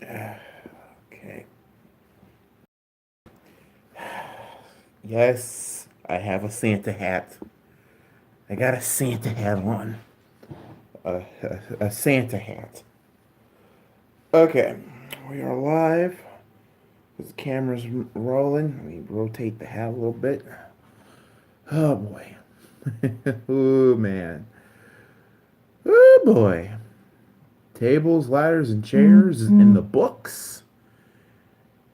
Okay. Yes, I have a Santa hat. I got a Santa hat on. A Santa hat. Okay, we are live. The camera's rolling. Let me rotate the hat a little bit. Oh boy. Oh man. Oh boy. Tables, ladders, and chairs in the books.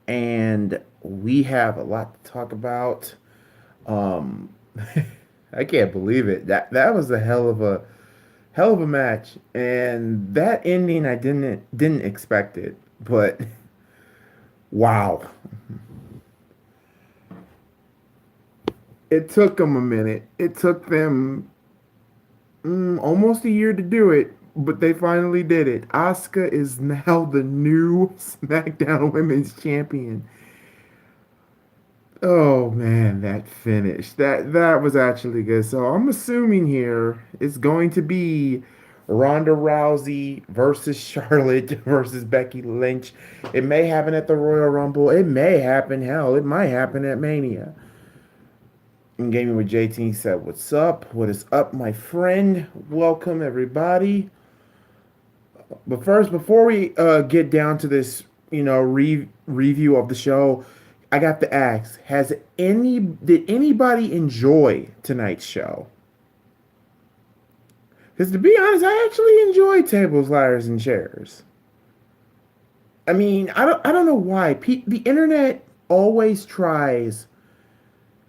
And we have a lot to talk about. Um, I can't believe it. That was a hell of a match, and that ending I didn't expect it, but wow, it took them a minute. It took them almost a year to do it, but they finally did it. Asuka is now the new SmackDown Women's Champion. Oh man, that finish. That was actually good. So I'm assuming here it's going to be Ronda Rousey versus Charlotte versus Becky Lynch. It may happen at the Royal Rumble. It may happen, hell, it might happen at Mania. And Gaming with JT said, "What's up? What is up, my friend? Welcome everybody." But first, before we get down to this, review of the show, I got to ask: did anybody enjoy tonight's show? Because to be honest, I actually enjoyed tables, ladders, and chairs. I mean, I don't know why the internet always tries,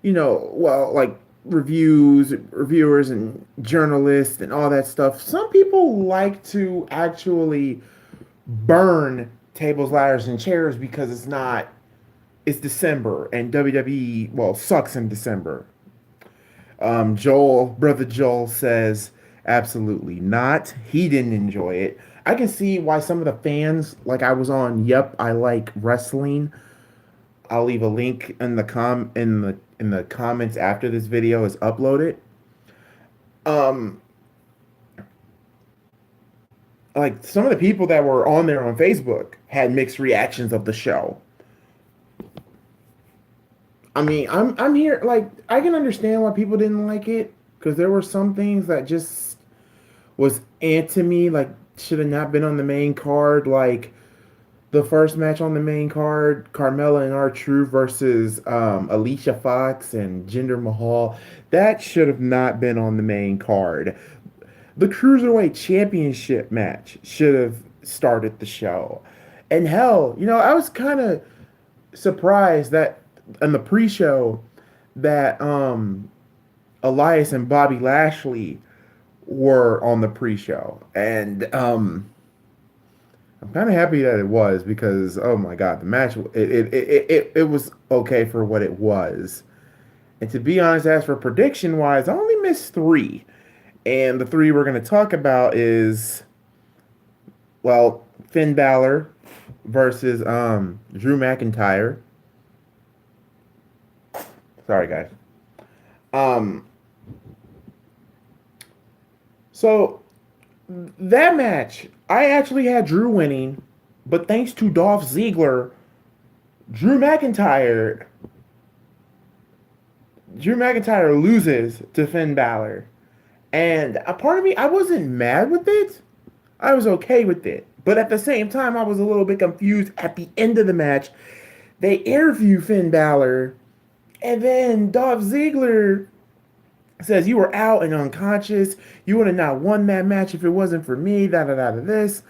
like reviewers and journalists and all that stuff. Some people like to actually burn tables, ladders, and chairs because it's December and WWE, well, sucks in December. Brother Joel says absolutely not. He didn't enjoy it. I can see why some of the fans, like I was on Yep, I Like Wrestling. I'll leave a link in the comments after this video is uploaded. Um, like some of the people that were on there on Facebook had mixed reactions of the show. I mean, I'm here like I can understand why people didn't like it because there were some things that just was to me like should have not been on the main card. Like the first match on the main card, Carmella and R-Truth versus Alicia Fox and Jinder Mahal, that should have not been on the main card. The Cruiserweight Championship match should have started the show. And hell, I was kind of surprised that in the pre-show that Elias and Bobby Lashley were on the pre-show, and I'm kind of happy that it was because oh my god, the match it was okay for what it was. And to be honest, as for prediction wise, I only missed three, and the three we're going to talk about is well Finn Balor versus Drew McIntyre. Sorry guys. Um, so that match, I actually had Drew winning, but thanks to Dolph Ziggler, Drew McIntyre, Drew McIntyre loses to Finn Balor. And a part of me, I wasn't mad with it. I was okay with it. But at the same time, I was a little bit confused at the end of the match. They interview Finn Balor, and then Dolph Ziggler says, "You were out and unconscious. You would have not won that match if it wasn't for me, da da da da this."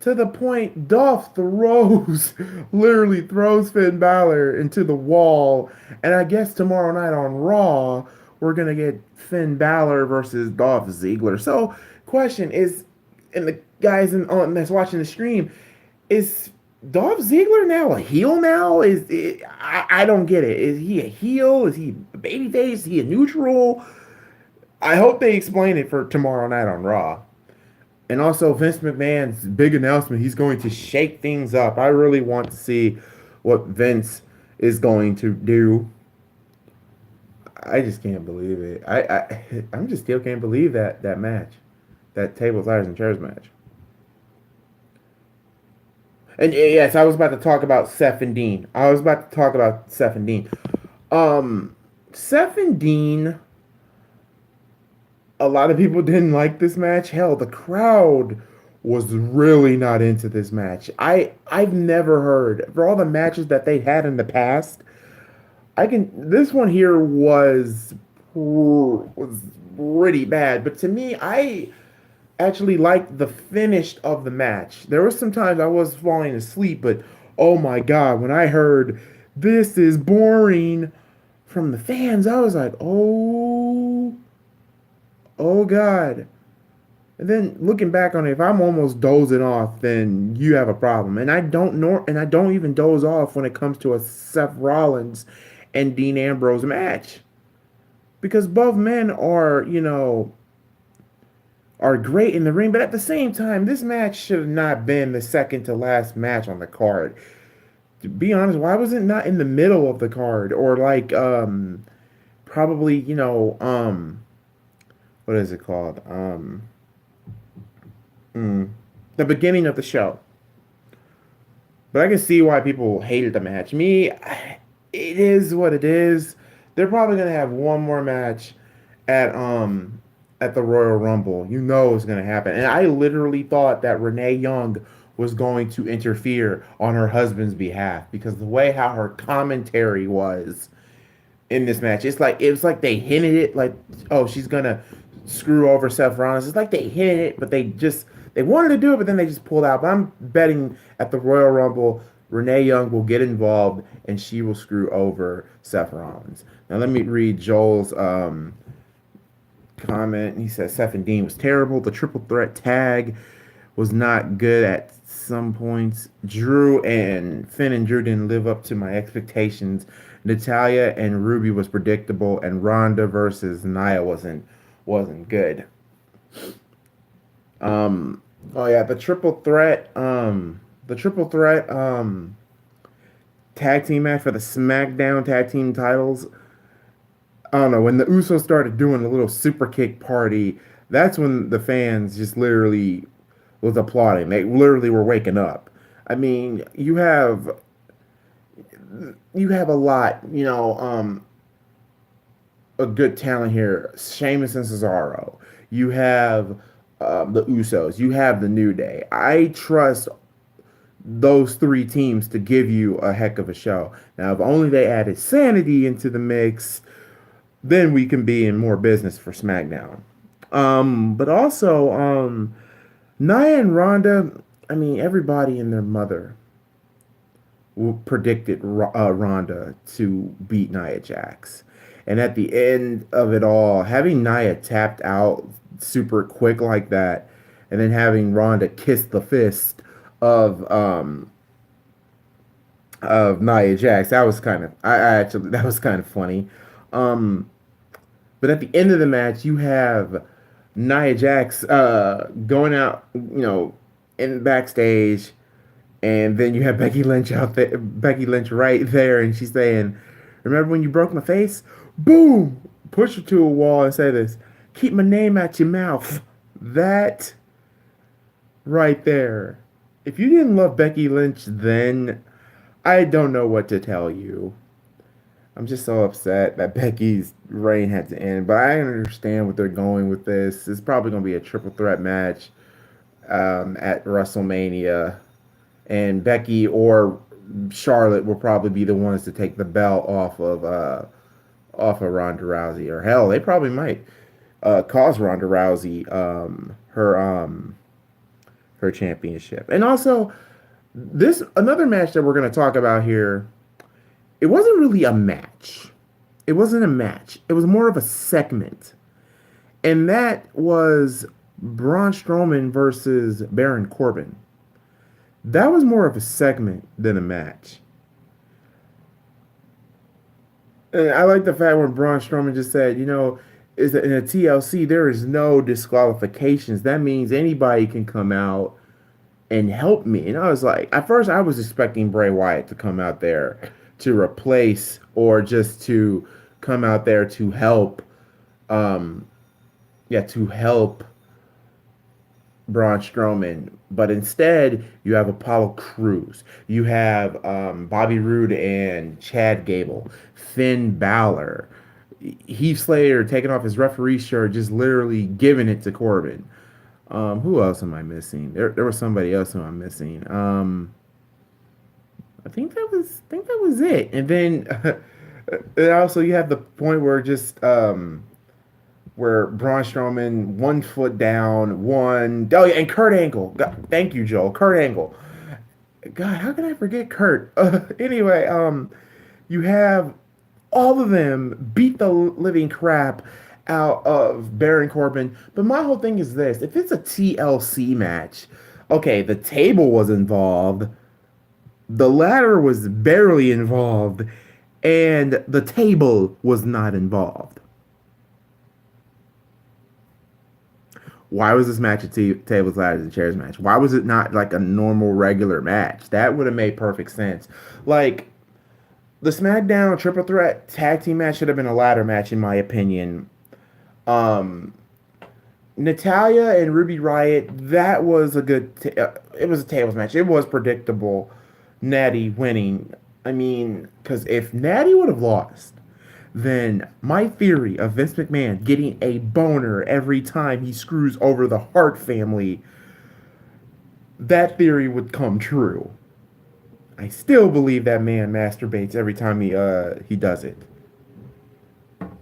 To the point, Dolph literally throws Finn Balor into the wall. And I guess tomorrow night on Raw, we're going to get Finn Balor versus Dolph Ziggler. So, question is, and the guys that's watching the stream, is Dolph Ziggler now a heel now? I don't get it. Is he a heel? Is he a babyface? Is he a neutral? I hope they explain it for tomorrow night on Raw. And also Vince McMahon's big announcement, he's going to shake things up. I really want to see what Vince is going to do. I just can't believe it. I'm just still can't believe that match. That tables, ladders, and chairs match. And yes, I was about to talk about Seth and Dean. I was about to talk about Seth and Dean. Um, Seth and Dean, a lot of people didn't like this match. Hell, the crowd was really not into this match. I've never heard for all the matches that they had in the past. I can this one here was pretty bad, but to me, I actually liked the finish of the match. There was some times I was falling asleep, but oh my god, when I heard this is boring from the fans, I was like, oh god. And then looking back on it, if I'm almost dozing off, then you have a problem. And I don't even doze off when it comes to a Seth Rollins and Dean Ambrose match. Because both men are great in the ring, but at the same time, this match should have not been the second to last match on the card. To be honest, why was it not in the middle of the card or like probably, what is it called? The beginning of the show. But I can see why people hated the match. Me, it is what it is. They're probably gonna have one more match at um at the Royal Rumble. You know it's gonna happen. And I literally thought that Renee Young was going to interfere on her husband's behalf because the way how her commentary was in this match. It was like they hinted it like, oh, she's gonna screw over Seth Rollins. It's like they hinted it, but they wanted to do it, but then they just pulled out. But I'm betting at the Royal Rumble, Renee Young will get involved and she will screw over Seth Rollins. Now let me read Joel's comment. He says Seth and Dean was terrible. The triple threat tag was not good at some points. Finn and Drew didn't live up to my expectations. Natalia and Ruby was predictable, and Ronda versus Nia wasn't good. Oh yeah, the triple threat tag team match for the SmackDown tag team titles. I don't know when the Usos started doing a little super kick party. That's when the fans just literally was applauding. They literally were waking up. I mean, you have a lot, a good talent here. Sheamus and Cesaro. You have the Usos. You have the New Day. I trust those three teams to give you a heck of a show. Now, if only they added Sanity into the mix, then we can be in more business for SmackDown. But also, Nia and Ronda, I mean, everybody and their mother predicted Ronda to beat Nia Jax. And at the end of it all, having Nia tapped out super quick like that, and then having Ronda kiss the fist of Nia Jax, that was kind of I actually that was kind of funny. Um, but at the end of the match, you have Nia Jax going out, in backstage, and then you have Becky Lynch out there, Becky Lynch right there, and she's saying, "Remember when you broke my face? Boom!" Push her to a wall and say this. Keep my name out your mouth. That right there. If you didn't love Becky Lynch then, I don't know what to tell you. I'm just so upset that Becky's reign had to end, but I understand what they're going with this. It's probably going to be a triple threat match at WrestleMania, and Becky or Charlotte will probably be the ones to take the belt off of Ronda Rousey, or hell, they probably might cause Ronda Rousey her championship. And also, this another match that we're going to talk about here. It wasn't really a match. It wasn't a match. It was more of a segment, and that was Braun Strowman versus Baron Corbin. That was more of a segment than a match. And I like the fact when Braun Strowman just said, is that in a TLC there is no disqualifications. That means anybody can come out and help me. And I was like, at first I was expecting Bray Wyatt to come out there to replace or just to come out there to help, to help Braun Strowman, but instead you have Apollo Crews. You have Bobby Roode and Chad Gable, Finn Balor, Heath Slater taking off his referee shirt, just literally giving it to Corbin. Who else am I missing? There was somebody else who I'm missing. I think that was it. And then and also you have the point where just where Braun Strowman 1 foot down, one oh yeah, and Kurt Angle. God, thank you, Joel. Kurt Angle. God, how can I forget Kurt? Anyway, you have all of them beat the living crap out of Baron Corbin. But my whole thing is this: if it's a TLC match, okay, the table was involved, the ladder was barely involved, and the table was not involved. Why was this match a tables, ladders, and chairs match? Why was it not like a normal, regular match? That would have made perfect sense. Like, the SmackDown Triple Threat Tag Team match should have been a ladder match, in my opinion. Um, Natalia and Ruby Riot, that was a good. It was a tables match. It was predictable. Natty winning. I mean, because if Natty would have lost, then my theory of Vince McMahon getting a boner every time he screws over the Hart family, that theory would come true. I still believe that man masturbates every time he does it.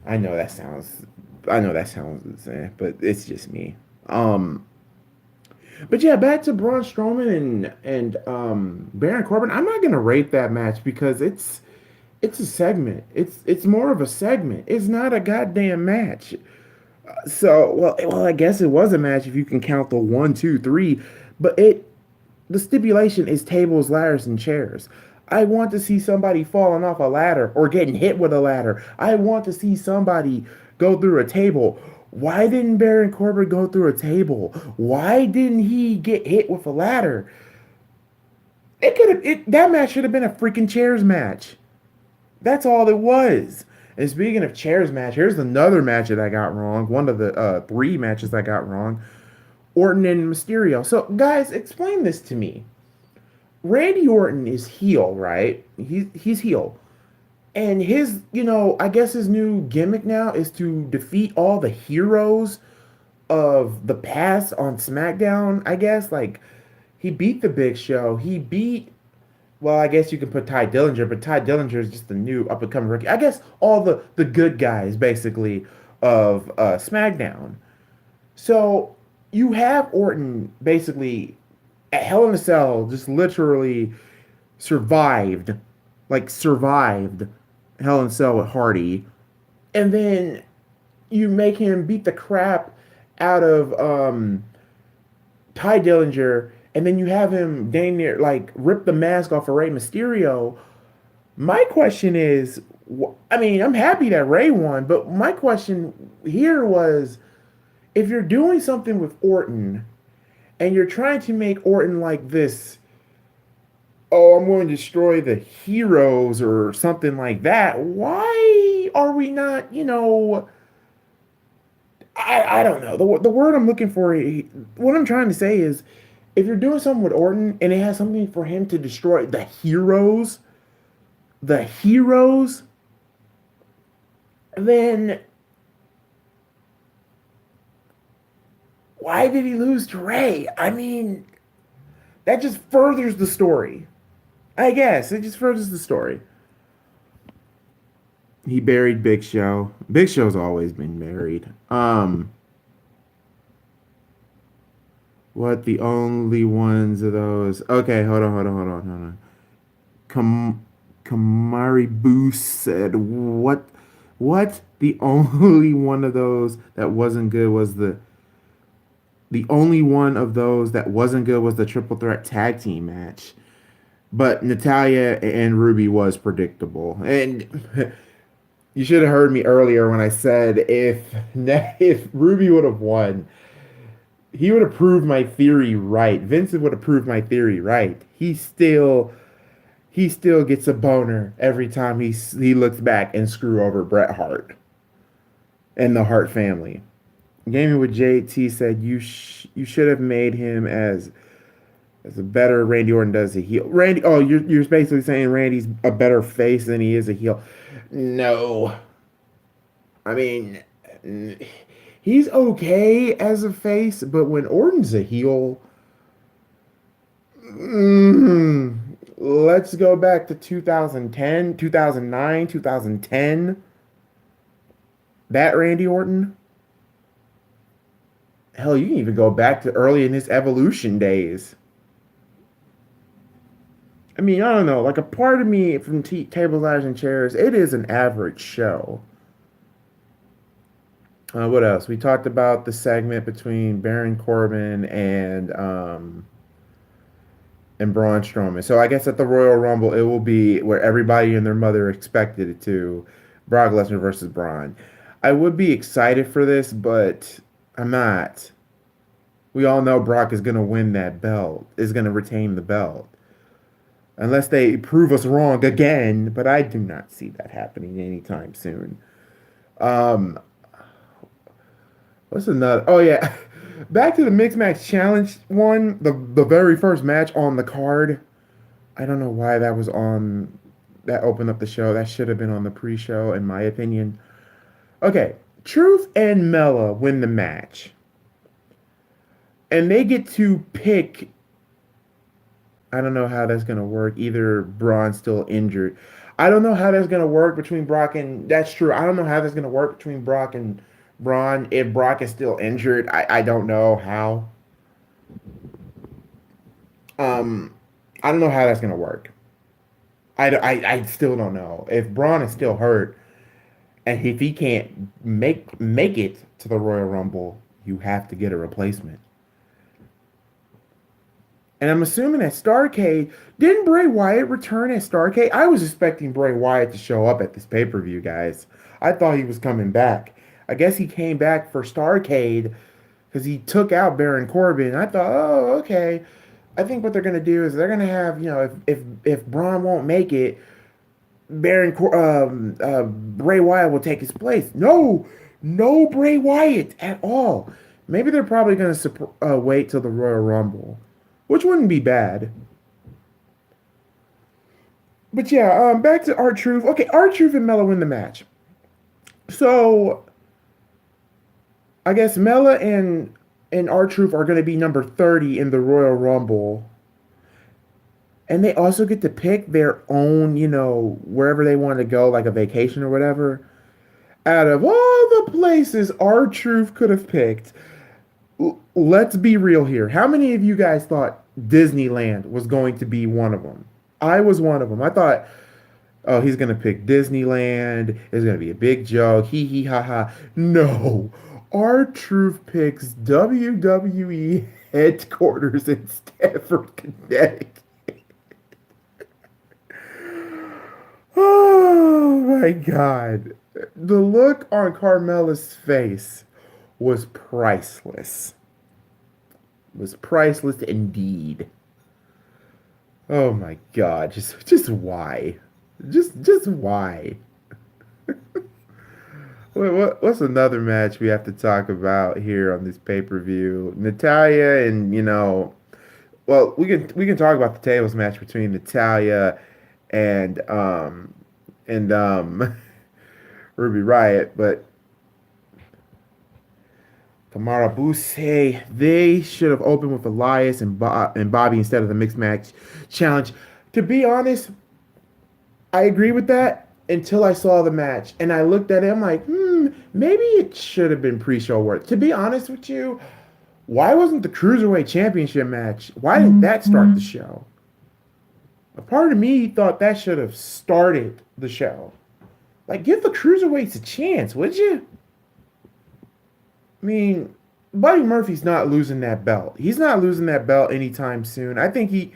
I know that sounds I know that sounds insane, but it's just me. Um but yeah, back to Braun Strowman and Baron Corbin. I'm not gonna rate that match because it's a segment. It's more of a segment. It's not a goddamn match. So well, I guess it was a match if you can count the 1, 2, 3, but the stipulation is tables, ladders, and chairs. I want to see somebody falling off a ladder or getting hit with a ladder. I want to see somebody go through a table. Why didn't Baron Corbin go through a table? Why didn't he get hit with a ladder? It could have that match should have been a freaking chairs match. That's all it was. And speaking of chairs match, here's another match that I got wrong. One of the three matches I got wrong. Orton and Mysterio. So guys, explain this to me. Randy Orton is heel, right? He's heel. And his, I guess his new gimmick now is to defeat all the heroes of the past on SmackDown, I guess. Like, he beat the Big Show. He beat, well, I guess you can put Ty Dillinger, but Ty Dillinger is just the new up and coming rookie. I guess all the good guys, basically, of SmackDown. So you have Orton basically at Hell in a Cell, just literally survived, like survived Hell in a Cell with Hardy, and then you make him beat the crap out of Ty Dillinger, and then you have him dang near like rip the mask off of Rey Mysterio. My question is, I mean, I'm happy that Rey won, but my question here was, if you're doing something with Orton and you're trying to make Orton like this, oh, I'm going to destroy the heroes or something like that, why are we not, I don't know. The word I'm looking for, what I'm trying to say is, if you're doing something with Orton and it has something for him to destroy the heroes, then why did he lose to Rey? I mean, that just furthers the story. I guess it just furthers the story. He buried Big Show. Big Show's always been buried. What the only ones of those? Okay, hold on. Kam Kamari Boost said what? What? The only one of those that wasn't good was the only one of those that wasn't good was the triple threat tag team match. But Natalia and Ruby was predictable. And you should have heard me earlier when I said if Ruby would have won, he would have proved my theory right. Vincent would have proved my theory right. He still gets a boner every time he looks back and screw over Bret Hart and the Hart family. Gaming with JT said you should have made him as a better Randy Orton does a heel. Randy, oh, you're basically saying Randy's a better face than he is a heel. No, I mean he's okay as a face, but when Orton's a heel, mm, let's go back to 2010, 2009, 2010. That Randy Orton. Hell, you can even go back to early in his evolution days. I mean, I don't know. Like a part of me from Tables, Ladders, and Chairs, it is an average show. What else? We talked about the segment between Baron Corbin and Braun Strowman. So I guess at the Royal Rumble, it will be where everybody and their mother expected it to. Brock Lesnar versus Braun. I would be excited for this, but I'm not. We all know Brock is going to win that belt, is going to retain the belt. Unless they prove us wrong again, but I do not see that happening anytime soon. Um, what's another? Oh yeah, back to the mixed match challenge one, the very first match on the card. I don't know why that was on. That opened up the show. That should have been on the pre-show, in my opinion. Okay, Truth and Mella win the match, and they get to pick. I don't know how that's gonna work. Either Braun's still injured. I don't know how that's gonna work between Brock and that's true. I don't know how that's gonna work between Brock and Braun if Brock is still injured. I don't know how. Um, I don't know how that's gonna work. I still don't know if Braun is still hurt and if he can't make it to the Royal Rumble, you have to get a replacement. And I'm assuming at Starrcade, didn't Bray Wyatt return at Starrcade? I was expecting Bray Wyatt to show up at this pay-per-view, guys. I thought he was coming back. I guess he came back for Starrcade because he took out Baron Corbin. I thought, oh, okay. I think what they're gonna do is they're gonna have, if Braun won't make it, Bray Wyatt will take his place. No, no Bray Wyatt at all. Maybe they're probably gonna wait till the Royal Rumble, which wouldn't be bad. But yeah, back to R-Truth. Okay, R-Truth and Mella win the match. So I guess Mella and R-Truth are going to be number 30 in the Royal Rumble. And they also get to pick their own, wherever they want to go, like a vacation or whatever. Out of all the places R-Truth could have picked, let's be real here. How many of you guys thought Disneyland was going to be one of them? I was one of them. I thought, oh, he's going to pick Disneyland. It's going to be a big joke. Hee hee ha ha. No. R-Truth picks WWE headquarters in Stamford, Connecticut. Oh my God. The look on Carmella's face was priceless. Was priceless indeed. Oh my God, just why? Just why? What's another match we have to talk about here on this pay-per-view? Natalya and well, we can talk about the tables match between Natalya and and Ruby Riott, but Kamara Buse, they should have opened with Elias and Bobby instead of the mixed match challenge. To be honest, I agree with that until I saw the match. And I looked at it, I'm like, maybe it should have been pre-show work. To be honest with you, why wasn't the Cruiserweight Championship match? Why didn't that start the show? A part of me thought that should have started the show. Like, give the Cruiserweights a chance, would you? I mean, Buddy Murphy's not losing that belt. He's not losing that belt anytime soon. I think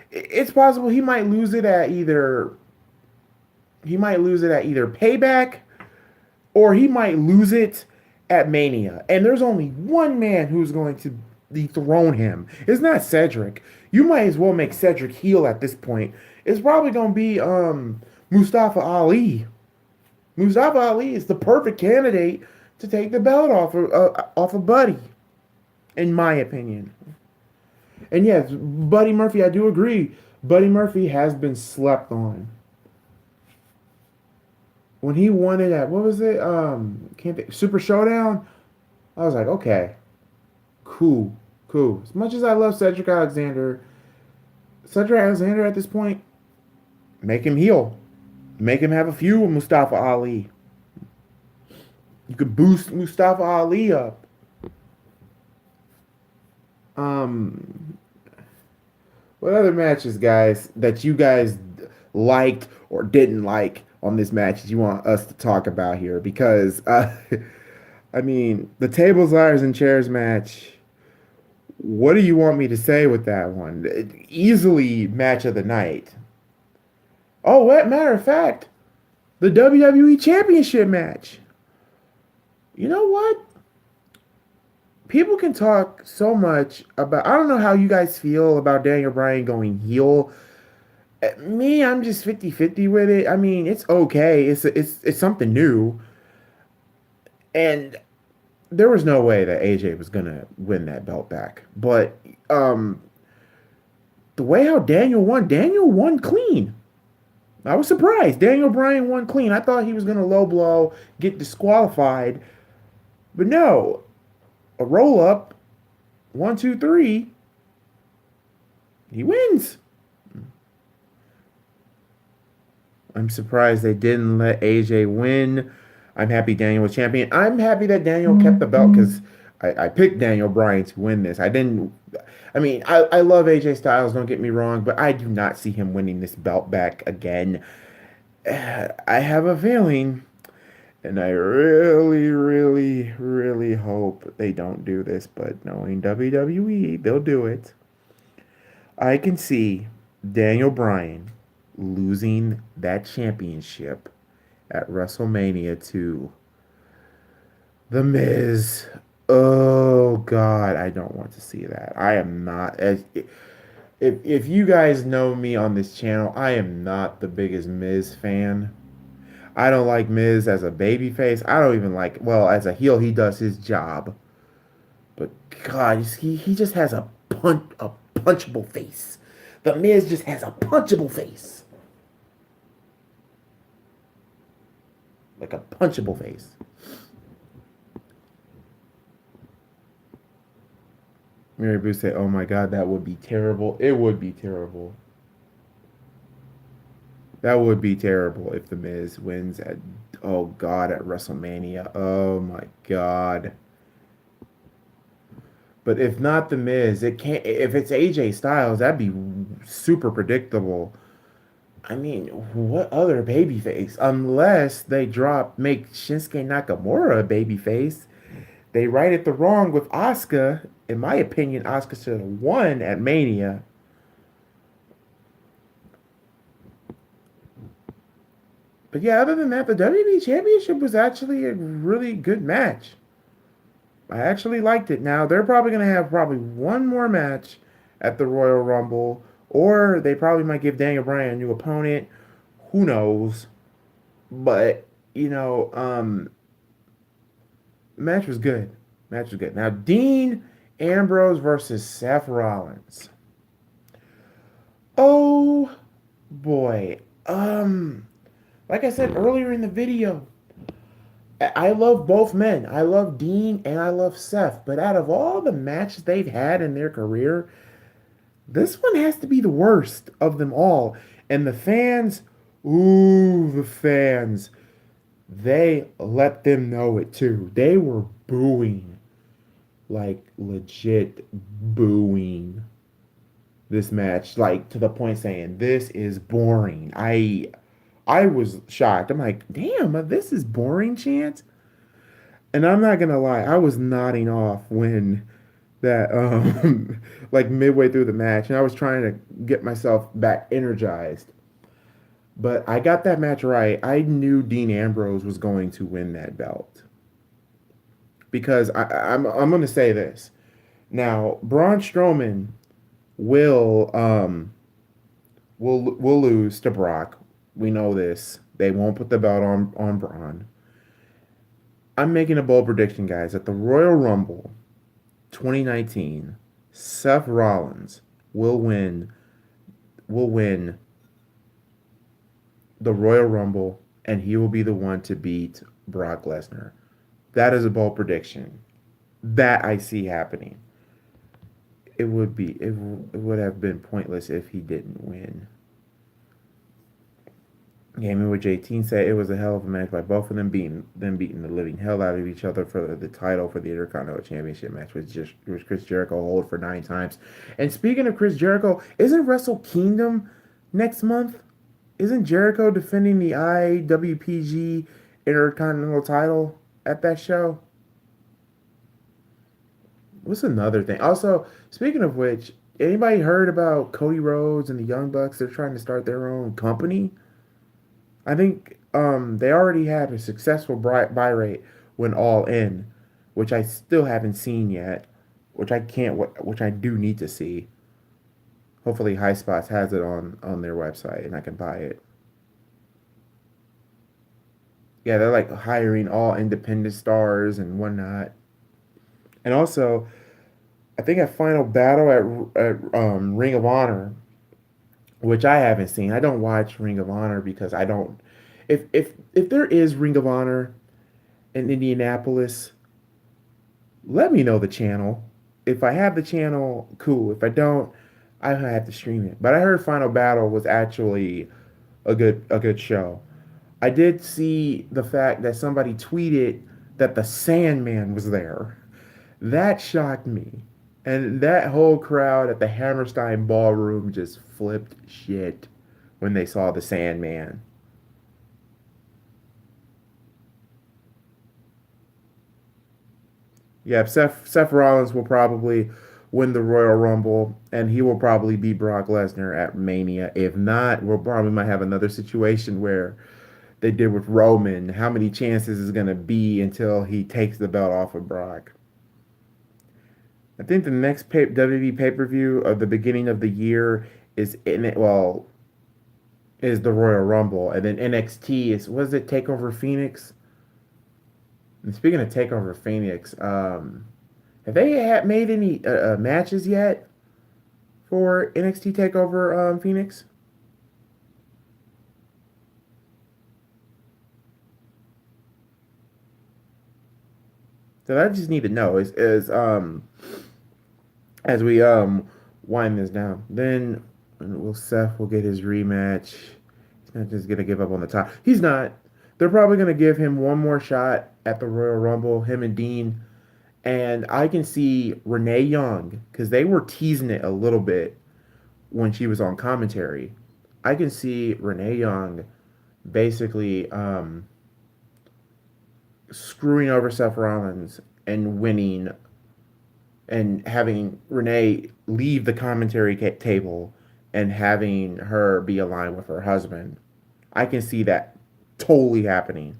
it's possible he might lose it at either Payback or he might lose it at Mania. And there's only one man who's going to dethrone him. It's not Cedric. You might as well make Cedric heel at this point. It's probably going to be Mustafa Ali. Mustafa Ali is the perfect candidate to take the belt off of Buddy, in my opinion. And yes, Buddy Murphy, I do agree. Buddy Murphy has been slept on. When he won it at what was it? Can't think, Super Showdown. I was like, okay, cool, cool. As much as I love Cedric Alexander at this point, make him heel. Make him have a feud with Mustafa Ali. You could boost Mustafa Ali up. Um, what other matches, guys, that you guys liked or didn't like on this match that you want us to talk about here? Because, I mean, the tables, ladders, and chairs match. What do you want me to say with that one? Easily match of the night. Oh, what matter of fact, the WWE Championship match. You know what? People can talk so much about. I don't know how you guys feel about Daniel Bryan going heel. Me, I'm just 50-50 with it. I mean, it's okay. It's something new. And there was no way that AJ was gonna win that belt back. But um the way how Daniel won clean. I was surprised. Daniel Bryan won clean. I thought he was gonna low blow, get disqualified. But no. A roll up, 1, 2, 3, he wins. I'm surprised they didn't let AJ win. I'm happy Daniel was champion. I'm happy that Daniel kept the belt because I picked Daniel Bryan to win this. I didn't. I mean, I love AJ Styles, don't get me wrong, but I do not see him winning this belt back again. I have a feeling, and I really, really, really hope they don't do this, but knowing WWE, they'll do it. I can see Daniel Bryan losing that championship at WrestleMania to The Miz. Oh God, I don't want to see that. I am not. If you guys know me on this channel, I am not the biggest Miz fan. I don't like Miz as a babyface. I don't even like. Well, as a heel, he does his job. But God, he just has a punchable face. The Miz just has a punchable face. Like a punchable face. Mary Boo said, "Oh my God, that would be terrible. It would be terrible. That would be terrible if the Miz wins at oh God at WrestleMania. Oh my God." But if not the Miz, it can't. If it's AJ Styles, that'd be super predictable. I mean, what other babyface? Unless they make Shinsuke Nakamura a babyface. They righted the wrong with Asuka. In my opinion, Asuka should have won at Mania. But yeah, other than that, the WWE Championship was actually a really good match. I actually liked it. Now they're probably gonna have probably one more match at the Royal Rumble, or they probably might give Daniel Bryan a new opponent. Who knows? But match was good. Match was good. Now Dean Ambrose versus Seth Rollins. Oh boy. Like I said earlier in the video, I love both men. I love Dean and I love Seth. But out of all the matches they've had in their career, this one has to be the worst of them all. And the fans, ooh, the fans, they let them know it too. They were booing, like legit booing this match, like to the point saying, this is boring. I was shocked. I'm like, damn, this is boring, chant. And I'm not gonna lie, I was nodding off when that like midway through the match, and I was trying to get myself back energized. But I got that match right. I knew Dean Ambrose was going to win that belt because I'm gonna say this now. Braun Strowman will will lose to Brock. We know this. They won't put the belt on Braun. I'm making a bold prediction, guys, at the Royal Rumble 2019, Seth Rollins will win will win the Royal Rumble, and he will be the one to beat Brock Lesnar. That is a bold prediction. That I see happening. It would have been pointless if he didn't win. Gaming with JT said it was a hell of a match by both of them beating the living hell out of each other for the title for the Intercontinental Championship match, which Chris Jericho hold for 9 times. And speaking of Chris Jericho, isn't Wrestle Kingdom next month? Isn't Jericho defending the IWPG Intercontinental title at that show? What's another thing? Also, speaking of which, anybody heard about Cody Rhodes and the Young Bucks? They're trying to start their own company. I think they already had a successful buy rate when All In, which I still haven't seen yet, which I do need to see. Hopefully, High Spots has it on their website and I can buy it. Yeah, they're like hiring all independent stars and whatnot. And also, I think at Final Battle at Ring of Honor, which I haven't seen. I don't watch Ring of Honor because I don't. If there is Ring of Honor in Indianapolis, let me know the channel. If I have the channel, cool. If I don't, I have to stream it. But I heard Final Battle was actually a good show. I did see the fact that somebody tweeted that the Sandman was there. That shocked me. And that whole crowd at the Hammerstein Ballroom just flipped shit when they saw the Sandman. Yeah, Seth Rollins will probably win the Royal Rumble, and he will probably beat Brock Lesnar at Mania. If not, we'll probably might have another situation where they did with Roman. How many chances is going to be until he takes the belt off of Brock? I think the next WWE pay per view of the beginning of the year is in it. Well, is the Royal Rumble, and then NXT is was it Takeover Phoenix? And speaking of Takeover Phoenix, have they made any matches yet for NXT Takeover Phoenix? So I just need to know is as we wind this down, then will Seth will get his rematch. He's not just gonna give up on the top. He's not. They're probably gonna give him one more shot at the Royal Rumble. Him and Dean, and I can see Renee Young because they were teasing it a little bit when she was on commentary. I can see Renee Young basically screwing over Seth Rollins and winning and having Renee leave the commentary table and having her be aligned with her husband. I can see that totally happening.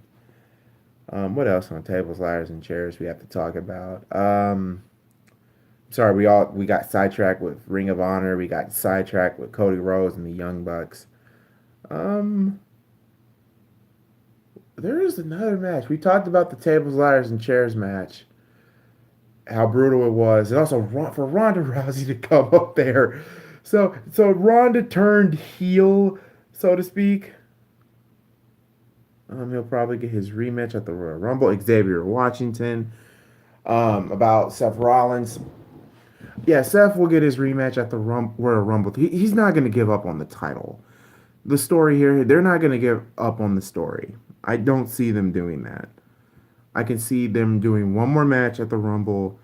What else on tables, ladders, and chairs we have to talk about? Sorry, we got sidetracked with Ring of Honor. We got sidetracked with Cody Rhodes and the Young Bucks. Um, there is another match. We talked about the tables, ladders, and chairs match. How brutal it was, and also for Ronda Rousey to come up there. So Ronda turned heel, so to speak. He'll probably get his rematch at the Royal Rumble. Xavier Washington. About Seth Rollins. Yeah, Seth will get his rematch at the Royal Rumble. He's not going to give up on the title. The story here, they're not going to give up on the story. I don't see them doing that. I can see them doing one more match at the Rumble,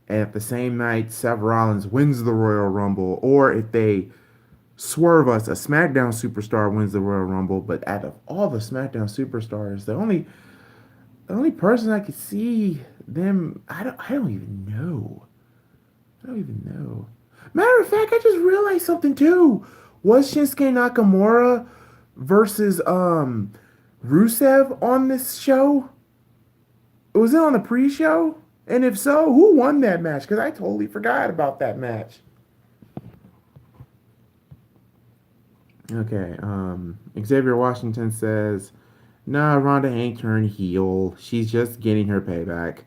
and at the same night, Seth Rollins wins the Royal Rumble, or if they swerve us, a SmackDown superstar wins the Royal Rumble. But out of all the SmackDown superstars, the only person I could see them, I don't even know. I don't even know. Matter of fact, I just realized something too. Was Shinsuke Nakamura versus Rusev on this show? Was it on the pre-show? And if so, who won that match? Because I totally forgot about that match. Okay. Xavier Washington says Nah, Ronda ain't turned heel. She's just getting her payback.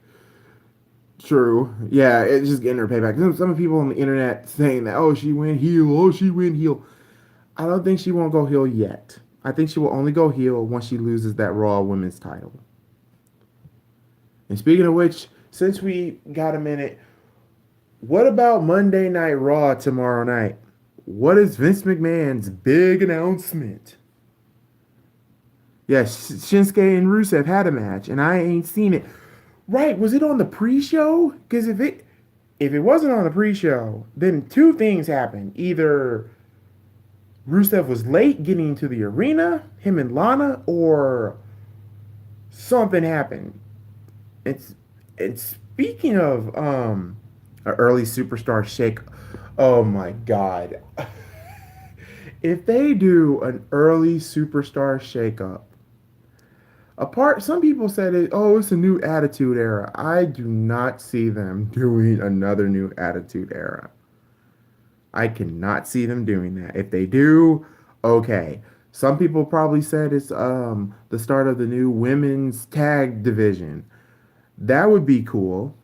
True. Yeah, it's just getting her payback. Some people on the internet saying that, oh, she went heel. Oh, she went heel. I don't think she won't go heel yet. I think she will only go heel once she loses that Raw Women's title. And speaking of which, since we got a minute, what about Monday Night Raw tomorrow night? What is Vince McMahon's big announcement? Yes, Shinsuke and Rusev had a match, and I ain't seen it. Right, was it on the pre-show? Because if it wasn't on the pre-show, then two things happened. Either Rusev was late getting into the arena, him and Lana, or something happened. It's speaking of an early superstar shake. Oh my god. If they do an early superstar shakeup, apart, some people said it. Oh, it's a new Attitude Era. I do not see them doing another new Attitude Era. I cannot see them doing that. If they do, okay. Some people probably said it's the start of the new women's tag division. That would be cool.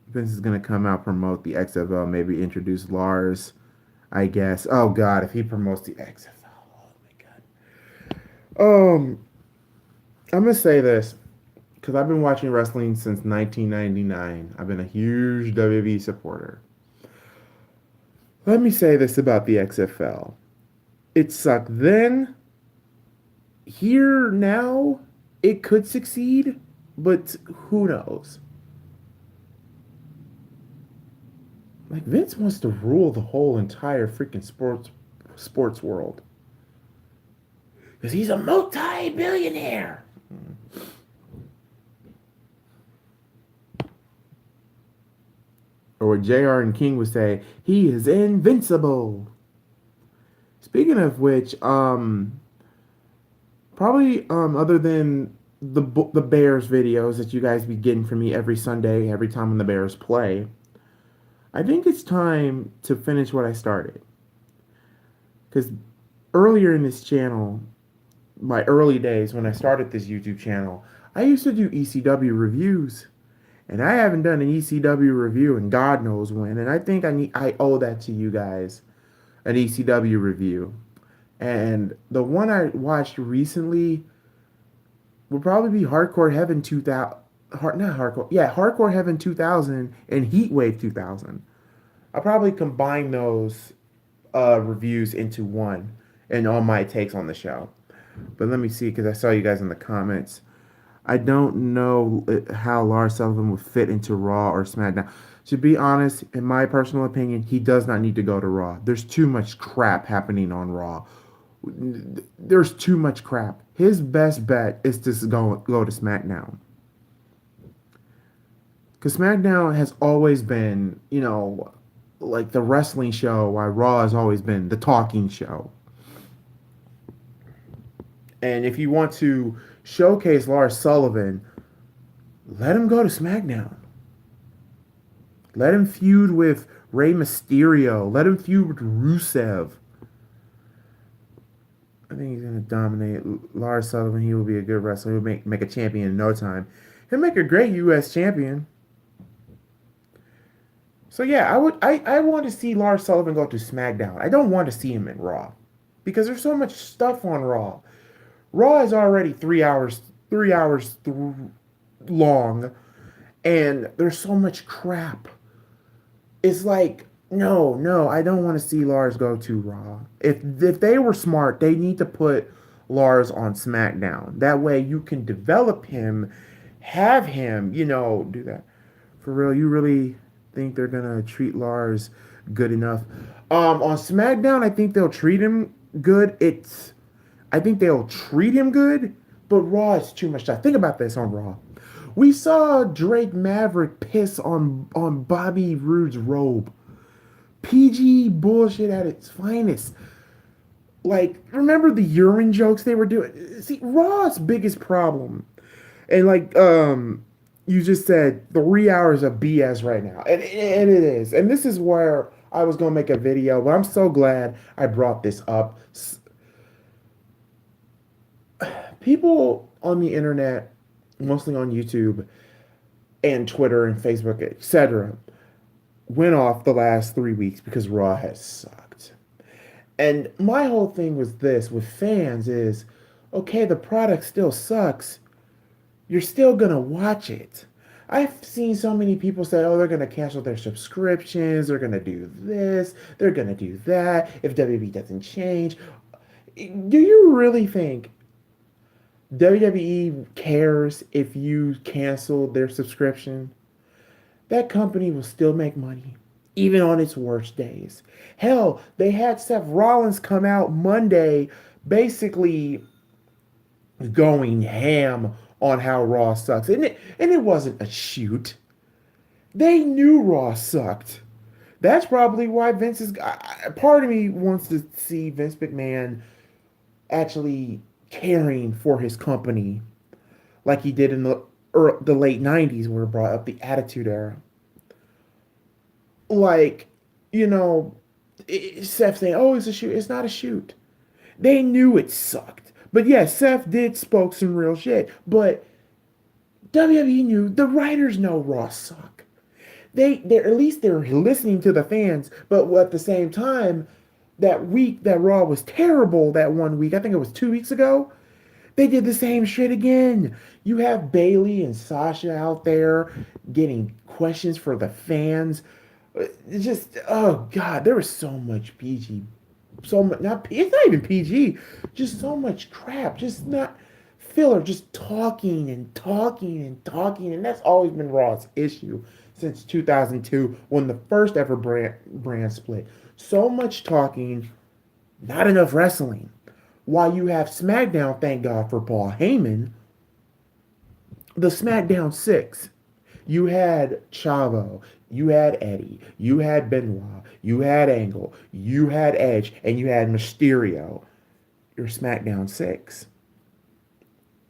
Vince is gonna come out promote the XFL, maybe introduce Lars. I guess. Oh God, if he promotes the XFL, oh my God. I'm gonna say this because I've been watching wrestling since 1999. I've been a huge WWE supporter. Let me say this about the XFL. It sucked then. Here now, it could succeed, but who knows? Like Vince wants to rule the whole entire freaking sports world because he's a multi-billionaire. Or what JR and King would say, he is invincible. Speaking of which, probably other than the Bears videos that you guys be getting from me every Sunday, every time when the Bears play, I think it's time to finish what I started. Because earlier in this channel, my early days when I started this YouTube channel, I used to do ECW reviews. And I haven't done an ECW review in God knows when. And I think I owe that to you guys, an ECW review. And the one I watched recently would probably be Hardcore Heaven 2000. Not Hardcore. Yeah, Hardcore Heaven 2000 and Heatwave 2000. I'll probably combine those reviews into one and all my takes on the show. But let me see, because I saw you guys in the comments. I don't know how Lars Sullivan would fit into Raw or SmackDown. To be honest, in my personal opinion, he does not need to go to Raw. There's too much crap happening on Raw. There's too much crap. His best bet is to go to SmackDown. Because SmackDown has always been, like the wrestling show, while Raw has always been the talking show. And if you want to showcase Lars Sullivan, let him go to SmackDown. Let him feud with Rey Mysterio. Let him feud with Rusev. I think he's going to dominate. Lars Sullivan, he will be a good wrestler. He'll make a champion in no time. He'll make a great U.S. champion. So yeah, I want to see Lars Sullivan go to SmackDown. I don't want to see him in Raw. Because there's so much stuff on Raw. Raw is already 3 hours long, and there's so much crap. It's like, no, I don't want to see Lars go to Raw. If they were smart, they need to put Lars on SmackDown. That way you can develop him, have him, do that. For real, you really think they're gonna treat Lars good enough? On SmackDown, I think they'll treat him good. I think they'll treat him good, but Raw is too much stuff. Think about this on Raw. We saw Drake Maverick piss on Bobby Roode's robe. PG bullshit at its finest. Like, remember the urine jokes they were doing? See, Raw's biggest problem, and you just said 3 hours of BS right now, and it is. And this is where I was gonna make a video, but I'm so glad I brought this up. People on the internet, mostly on YouTube and Twitter and Facebook, etc., went off the last 3 weeks because Raw has sucked. And my whole thing was this with fans is, okay, the product still sucks. You're still gonna watch it. I've seen so many people say, oh, they're gonna cancel their subscriptions, they're gonna do this, they're gonna do that if WWE doesn't change. Do you really think WWE cares if you cancel their subscription? That company will still make money, even on its worst days. Hell, they had Seth Rollins come out Monday basically going ham on how Raw sucks. And it wasn't a shoot. They knew Raw sucked. That's probably why Vince is. Part of me wants to see Vince McMahon actually caring for his company like he did in the late 90s where it brought up the Attitude Era. Like, you know, Seth saying, oh, it's a shoot. It's not a shoot. They knew it sucked. But yes, Seth did spoke some real shit. But WWE knew, the writers know Raw suck. They're at least they're listening to the fans, but at the same time, that week that Raw was terrible, that one week, I think it was 2 weeks ago, they did the same shit again. You have Bailey and Sasha out there getting questions for the fans. It's just, oh God, there was so much PG, so much, not, it's not even PG, just so much crap, just not filler, just talking and talking and talking. And that's always been Raw's issue since 2002 when the first ever brand split. So much talking, not enough wrestling. While you have SmackDown, thank God for Paul Heyman, the SmackDown 6, you had Chavo, you had Eddie, you had Benoit, you had Angle, you had Edge, and you had Mysterio. Your SmackDown 6.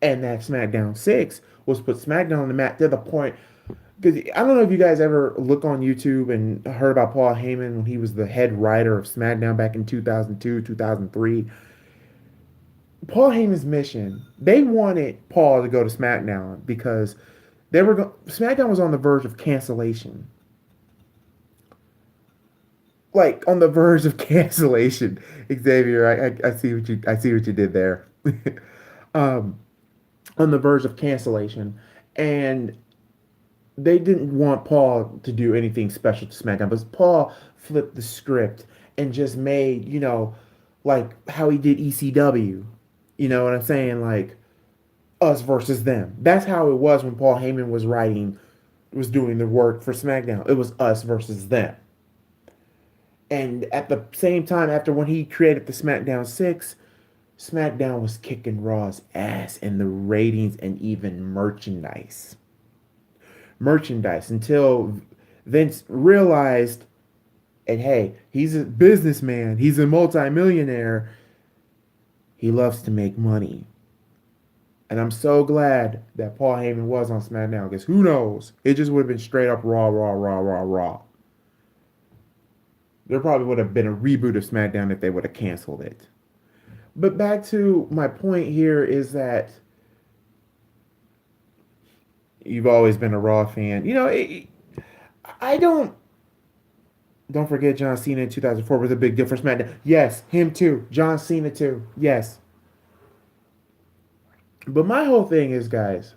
And that SmackDown 6 was put SmackDown on the map to the point. Because I don't know if you guys ever look on YouTube and heard about Paul Heyman when he was the head writer of SmackDown back in 2002, 2003. Paul Heyman's mission, they wanted Paul to go to SmackDown because SmackDown was on the verge of cancellation. Like on the verge of cancellation. Xavier, I see what you did there. um, on the verge of cancellation, and they didn't want Paul to do anything special to SmackDown, but Paul flipped the script and just made, like how he did ECW. You know what I'm saying? Like us versus them. That's how it was when Paul Heyman was doing the work for SmackDown. It was us versus them. And at the same time, after when he created the SmackDown 6, SmackDown was kicking Raw's ass in the ratings and even merchandise. Until Vince realized, and hey, he's a businessman, he's a multimillionaire, he loves to make money. And I'm so glad that Paul Heyman was on SmackDown, because who knows? It just would have been straight up Raw, Raw, Raw, Raw, Raw. There probably would have been a reboot of SmackDown if they would have canceled it. But back to my point here is that you've always been a Raw fan. I don't forget John Cena in 2004 was a big deal for SmackDown. Yes, him too. John Cena too. Yes. But my whole thing is, guys,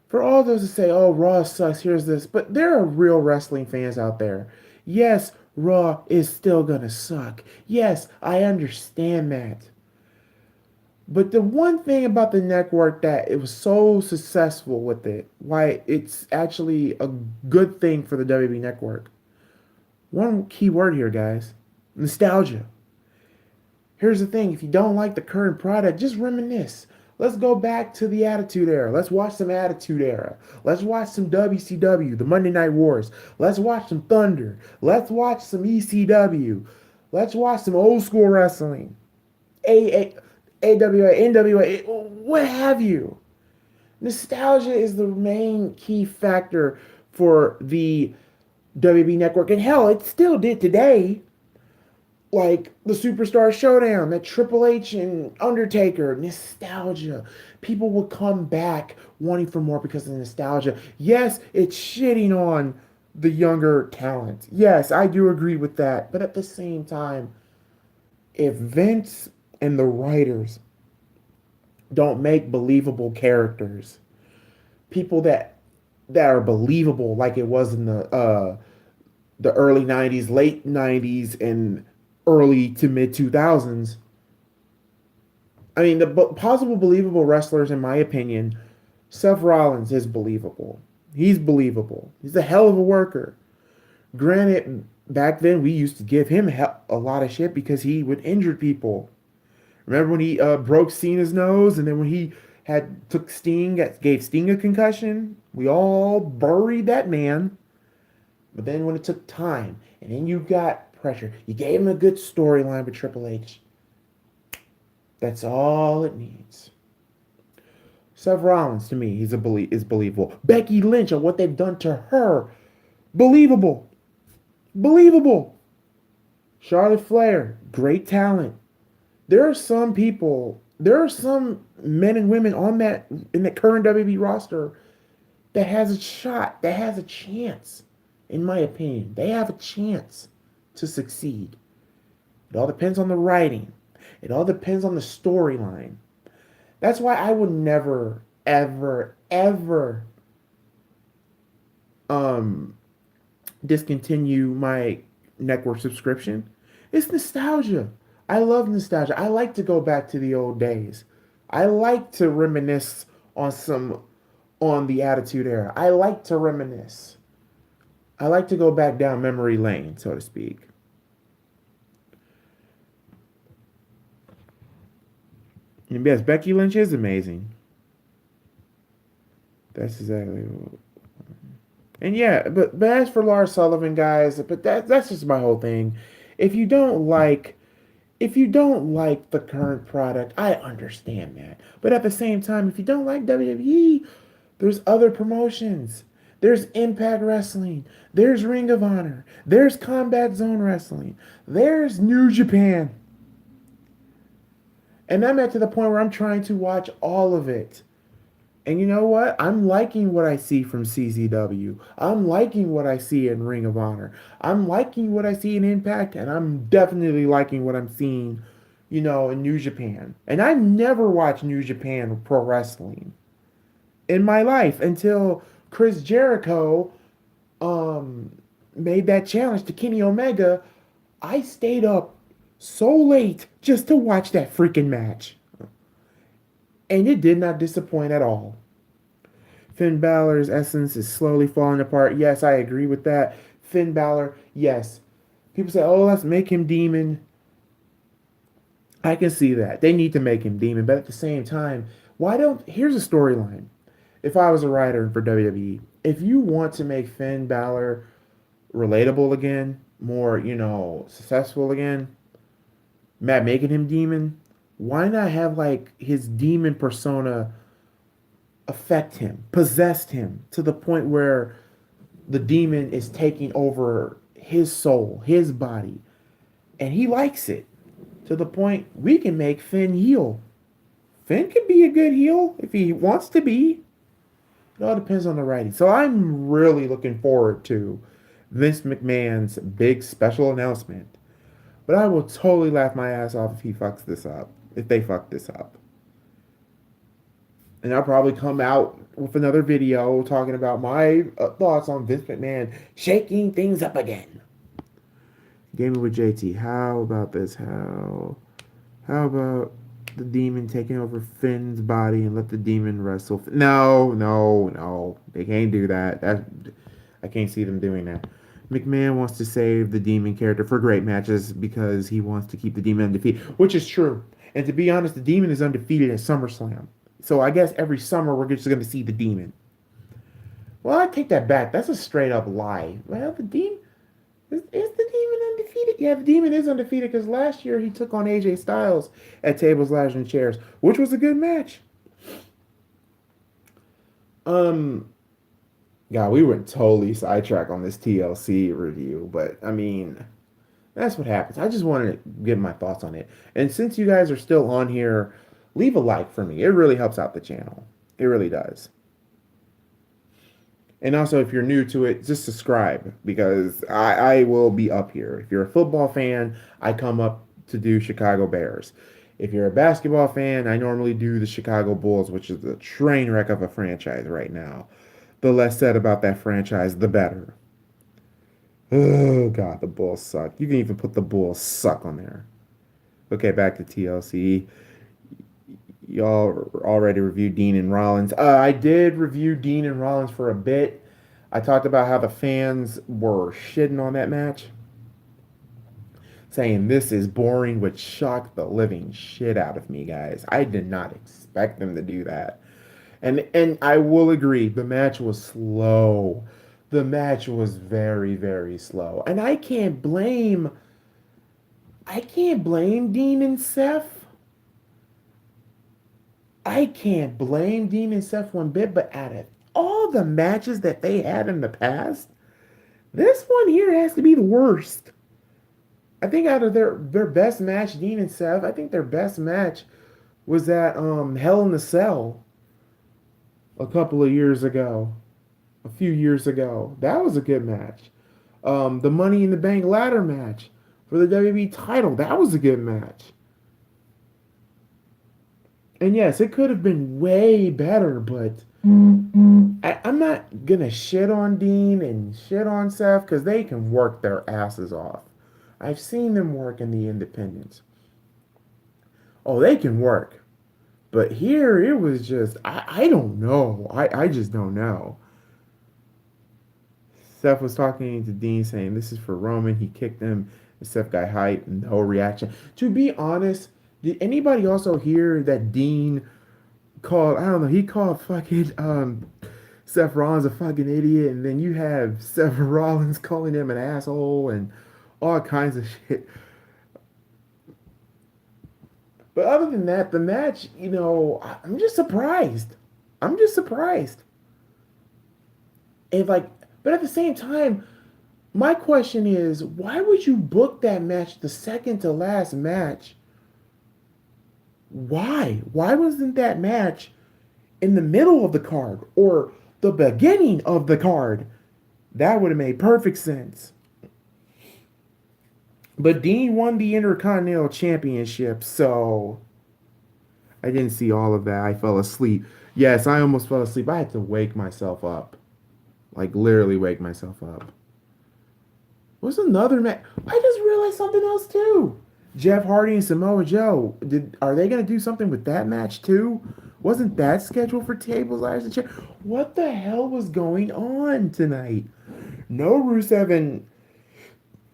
for all those who say, oh, Raw sucks, here's this, but there are real wrestling fans out there. Yes, Raw is still gonna suck. Yes, I understand that. But the one thing about the network that it was so successful with it, why it's actually a good thing for the WWE network. One key word here, guys. Nostalgia. Here's the thing, if you don't like the current product, just reminisce. Let's go back to the Attitude Era. Let's watch some Attitude Era. Let's watch some WCW, the Monday Night Wars. Let's watch some Thunder. Let's watch some ECW. Let's watch some old school wrestling. AWA, NWA, what have you. Nostalgia is the main key factor for the WWE network. And hell, it still did today. like the Superstar Showdown, that Triple H and Undertaker, nostalgia. People will come back wanting for more because of nostalgia. Yes, it's shitting on the younger talent. Yes, I do agree with that. But at the same time, if Vince and the writers don't make believable characters, people that are believable like it was in the early 90s, late 90s and early to mid 2000s. I mean, the possible believable wrestlers, in my opinion, Seth Rollins is believable. He's believable. He's a hell of a worker. Granted, back then we used to give him a lot of shit because he would injure people. Remember when he broke Cena's nose, and then when he had took gave Sting a concussion? We all buried that man. But then when it took time, and then you got pressure, you gave him a good storyline with Triple H. That's all it needs. Seth Rollins, to me, is believable. Becky Lynch and what they've done to her, believable, believable. Charlotte Flair, great talent. There are some people, there are some men and women on that in the current WWE roster that has a shot, that has a chance. In my opinion, they have a chance to succeed. It all depends on the writing. It all depends on the storyline. That's why I would never, ever, ever um, discontinue my network subscription. It's nostalgia. I love nostalgia. I like to go back to the old days. I like to reminisce on the Attitude Era. I like to reminisce. I like to go back down memory lane, so to speak. And yes, Becky Lynch is amazing. That's exactly what. And yeah, but as for Lars Sullivan, guys, but that's just my whole thing. If you don't like if you don't like the current product, I understand that. But at the same time, if you don't like WWE, there's other promotions. There's Impact Wrestling. There's Ring of Honor. There's Combat Zone Wrestling. There's New Japan. And I'm at to the point where I'm trying to watch all of it. And you know what? I'm liking what I see from CZW. I'm liking what I see in Ring of Honor. I'm liking what I see in Impact, and I'm definitely liking what I'm seeing, in New Japan. And I never watched New Japan Pro Wrestling in my life until Chris Jericho um made that challenge to Kenny Omega. I stayed up so late just to watch that freaking match. And it did not disappoint at all. Finn Balor's essence is slowly falling apart. Yes, I agree with that. Finn Balor, yes. People say, oh, let's make him demon. I can see that. They need to make him demon. But at the same time, here's a storyline. If I was a writer for WWE, if you want to make Finn Balor relatable again, more, successful again, Matt making him demon, why not have like his demon persona affect him, possessed him to the point where the demon is taking over his soul, his body, and he likes it to the point we can make Finn heel. Finn could be a good heel if he wants to be. It all depends on the writing. So I'm really looking forward to Vince McMahon's big special announcement. But I will totally laugh my ass off if he fucks this up. If they fuck this up. And I'll probably come out with another video talking about my thoughts on Vince McMahon shaking things up again. Gaming with JT. How about this? How about the demon taking over Finn's body and let the demon wrestle? No, no, no. They can't do that. I can't see them doing that. McMahon wants to save the demon character for great matches because he wants to keep the demon undefeated, which is true. And to be honest, the demon is undefeated at SummerSlam. So I guess every summer we're just going to see the demon. Well, I take that back. That's a straight up lie. Well, the demon is the demon undefeated? Yeah, the demon is undefeated because last year he took on AJ Styles at Tables, Ladders, and Chairs, which was a good match. God, we went totally sidetracked on this TLC review, but I mean, That's what happens. I just wanted to give my thoughts on it. And since you guys are still on here, leave a like for me. It really helps out the channel. It really does. And also, if you're new to it, just subscribe because I will be up here. If you're a football fan, I come up to do Chicago Bears. If you're a basketball fan, I normally do the Chicago Bulls, which is a train wreck of a franchise right now. The less said about that franchise, the better. Oh, God, the Bulls suck. You can even put the Bulls suck on there. Okay, back to TLC. Y'all already reviewed Dean and Rollins. I did review Dean and Rollins for a bit. I talked about how the fans were shitting on that match, saying this is boring, which shocked the living shit out of me, guys. I did not expect them to do that. And I will agree, the match was slow. The match was very, very slow. And I can't blame Dean and Seth. I can't blame Dean and Seth one bit, but out of all the matches that they had in the past, this one here has to be the worst. I think out of their best match, Dean and Seth, I think their best match was at Hell in the Cell a couple of years ago, a few years ago. That was a good match. The Money in the Bank ladder match for the WWE title, that was a good match. And yes, it could have been way better, but I'm not gonna shit on Dean and shit on Seth because they can work their asses off. I've seen them work in the independents. Oh, they can work. But here it was just I don't know. I just don't know. Seth was talking to Dean saying this is for Roman. He kicked him. The Seth got hype, no reaction. To be honest, did anybody also hear that Dean called, I don't know, he called fucking Seth Rollins a fucking idiot, and then you have Seth Rollins calling him an asshole and all kinds of shit. But other than that, the match, I'm just surprised. I'm just surprised. And like, but at the same time, my question is, why would you book that match the second to last match? Why? Why wasn't that match in the middle of the card or the beginning of the card? That would have made perfect sense. But Dean won the Intercontinental Championship, so I didn't see all of that. I fell asleep. Yes, I almost fell asleep. I had to wake myself up. Like literally wake myself up. What's another match? I just realized something else too. Jeff Hardy and Samoa Joe. Are they gonna do something with that match too? Wasn't that scheduled for tables, ladders, and chairs? What the hell was going on tonight? No Rusev and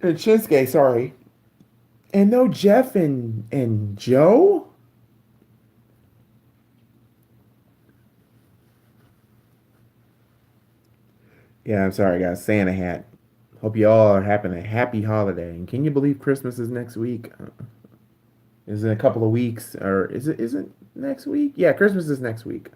Shinsuke, sorry. And no Jeff and Joe? Yeah, I'm sorry, guys. Santa hat. Hope you all are having a happy holiday. And can you believe Christmas is next week? Is in a couple of weeks, or is it next week? Yeah, Christmas is next week.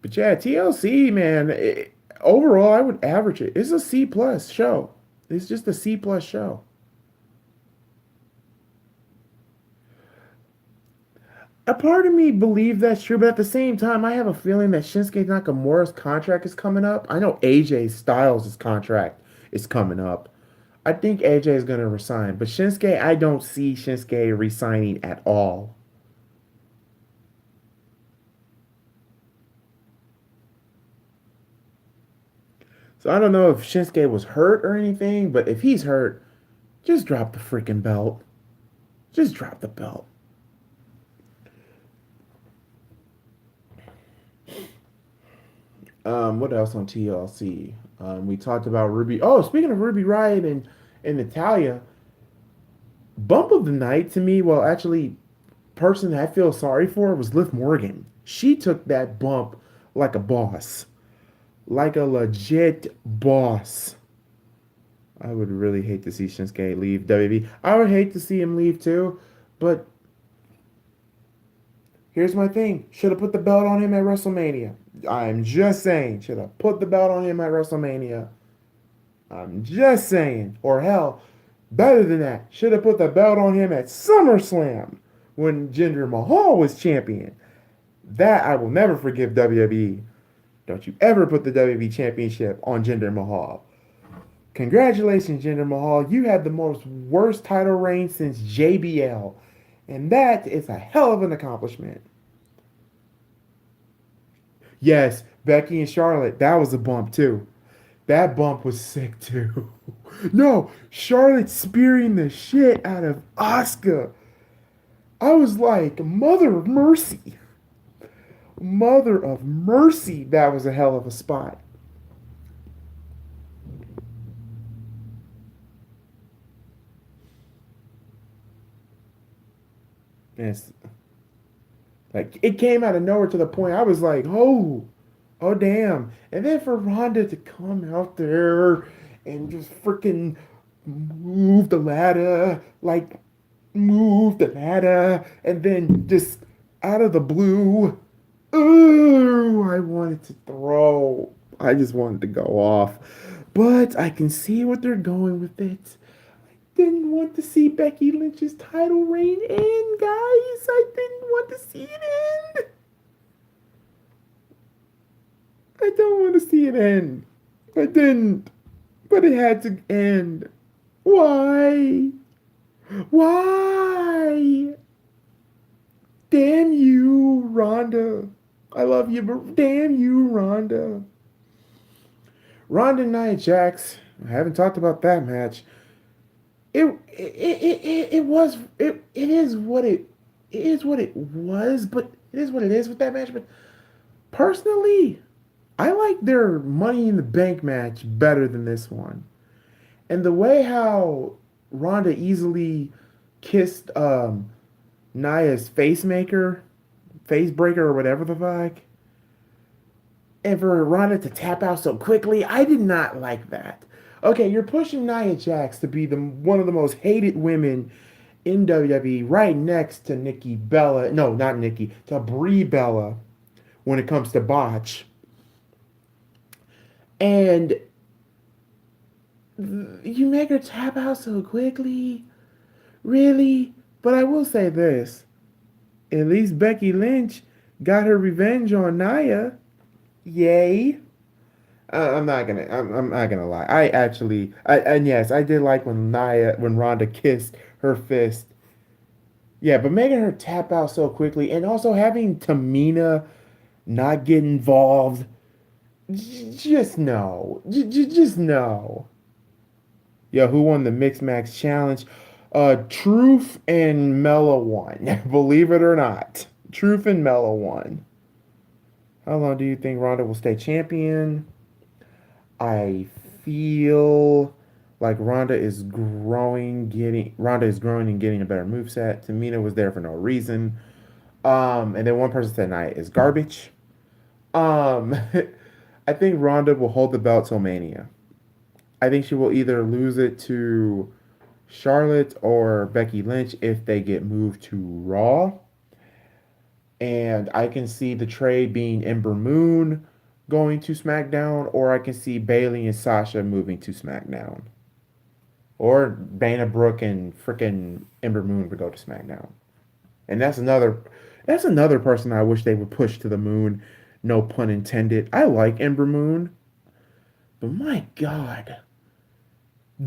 But yeah, TLC, man. Overall, I would average it. It's a C plus show. It's just a C plus show. A part of me believes that's true, but at the same time, I have a feeling that Shinsuke Nakamura's contract is coming up. I know AJ Styles' contract is coming up. I think AJ is going to resign, but Shinsuke, I don't see Shinsuke resigning at all. So I don't know if Shinsuke was hurt or anything, but if he's hurt, just drop the freaking belt. Just drop the belt. What else on TLC? We talked about Ruby. Oh, speaking of Ruby Riott and Natalia, bump of the night to me. Well, actually, person I feel sorry for was Liv Morgan. She took that bump like a boss, like a legit boss. I would really hate to see Shinsuke leave WWE. I would hate to see him leave too, but here's my thing. Should have put the belt on him at WrestleMania. I'm just saying, should have put the belt on him at WrestleMania. I'm just saying. Or hell, better than that, should have put the belt on him at SummerSlam when Jinder Mahal was champion. That I will never forgive WWE. Don't you ever put the WWE Championship on Jinder Mahal. Congratulations, Jinder Mahal. You had the most worst title reign since JBL. And that is a hell of an accomplishment. Yes, Becky and Charlotte, that was a bump too. That bump was sick too. No, Charlotte spearing the shit out of Asuka. I was like, Mother of Mercy. Mother of Mercy. That was a hell of a spot. And it's like it came out of nowhere to the point I was like, oh damn. And then for Ronda to come out there and just freaking move the ladder, like move the ladder, and then just out of the blue, ooh, I wanted to throw. I just wanted to go off. But I can see what they're going with it. Didn't want to see Becky Lynch's title reign end, guys. I didn't want to see it end. I don't want to see it end. I didn't. But it had to end. Why? Why? Damn you, Rhonda. I love you, but damn you, Rhonda. Ronda and Nia Jax. I haven't talked about that match. It was it is what it is what it was, but it is what it is with that match. But personally, I like their Money in the Bank match better than this one. And the way how Ronda easily kissed Nia's face breaker or whatever the fuck, and for Ronda to tap out so quickly, I did not like that. Okay, you're pushing Nia Jax to be the one of the most hated women in WWE, right next to Nikki Bella. No, not Nikki, to Brie Bella when it comes to botch. And you make her tap out so quickly, really? But I will say this: at least Becky Lynch got her revenge on Nia. Yay! I'm not gonna lie. I actually, and yes, I did like when Ronda kissed her fist. Yeah, but making her tap out so quickly, and also having Tamina not get involved, just no, just no. Yeah, who won the mixed match challenge? Truth and Mella won. Believe it or not, Truth and Mella won. How long do you think Ronda will stay champion? I feel like Ronda is growing and getting a better moveset. Tamina was there for no reason. And then one person said Nia is garbage. Um I think Ronda will hold the belt till Mania. I think she will either lose it to Charlotte or Becky Lynch if they get moved to Raw. And I can see the trade being Ember Moon going to SmackDown, or I can see Bailey and Sasha moving to SmackDown, or Dana Brooke and frickin' Ember Moon would go to SmackDown. And that's another person I wish they would push to the moon. No pun intended. I like Ember Moon, but my God,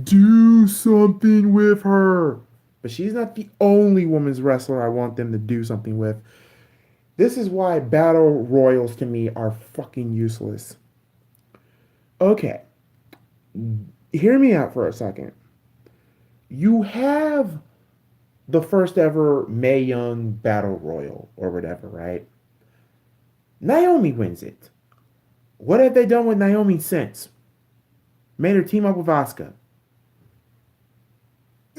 do something with her. But she's not the only women's wrestler I want them to do something with. This is why battle royals to me are fucking useless. Okay, hear me out for a second. You have the first ever Mae Young battle royal or whatever, right? Naomi wins it. What have they done with Naomi since? Made her team up with Asuka.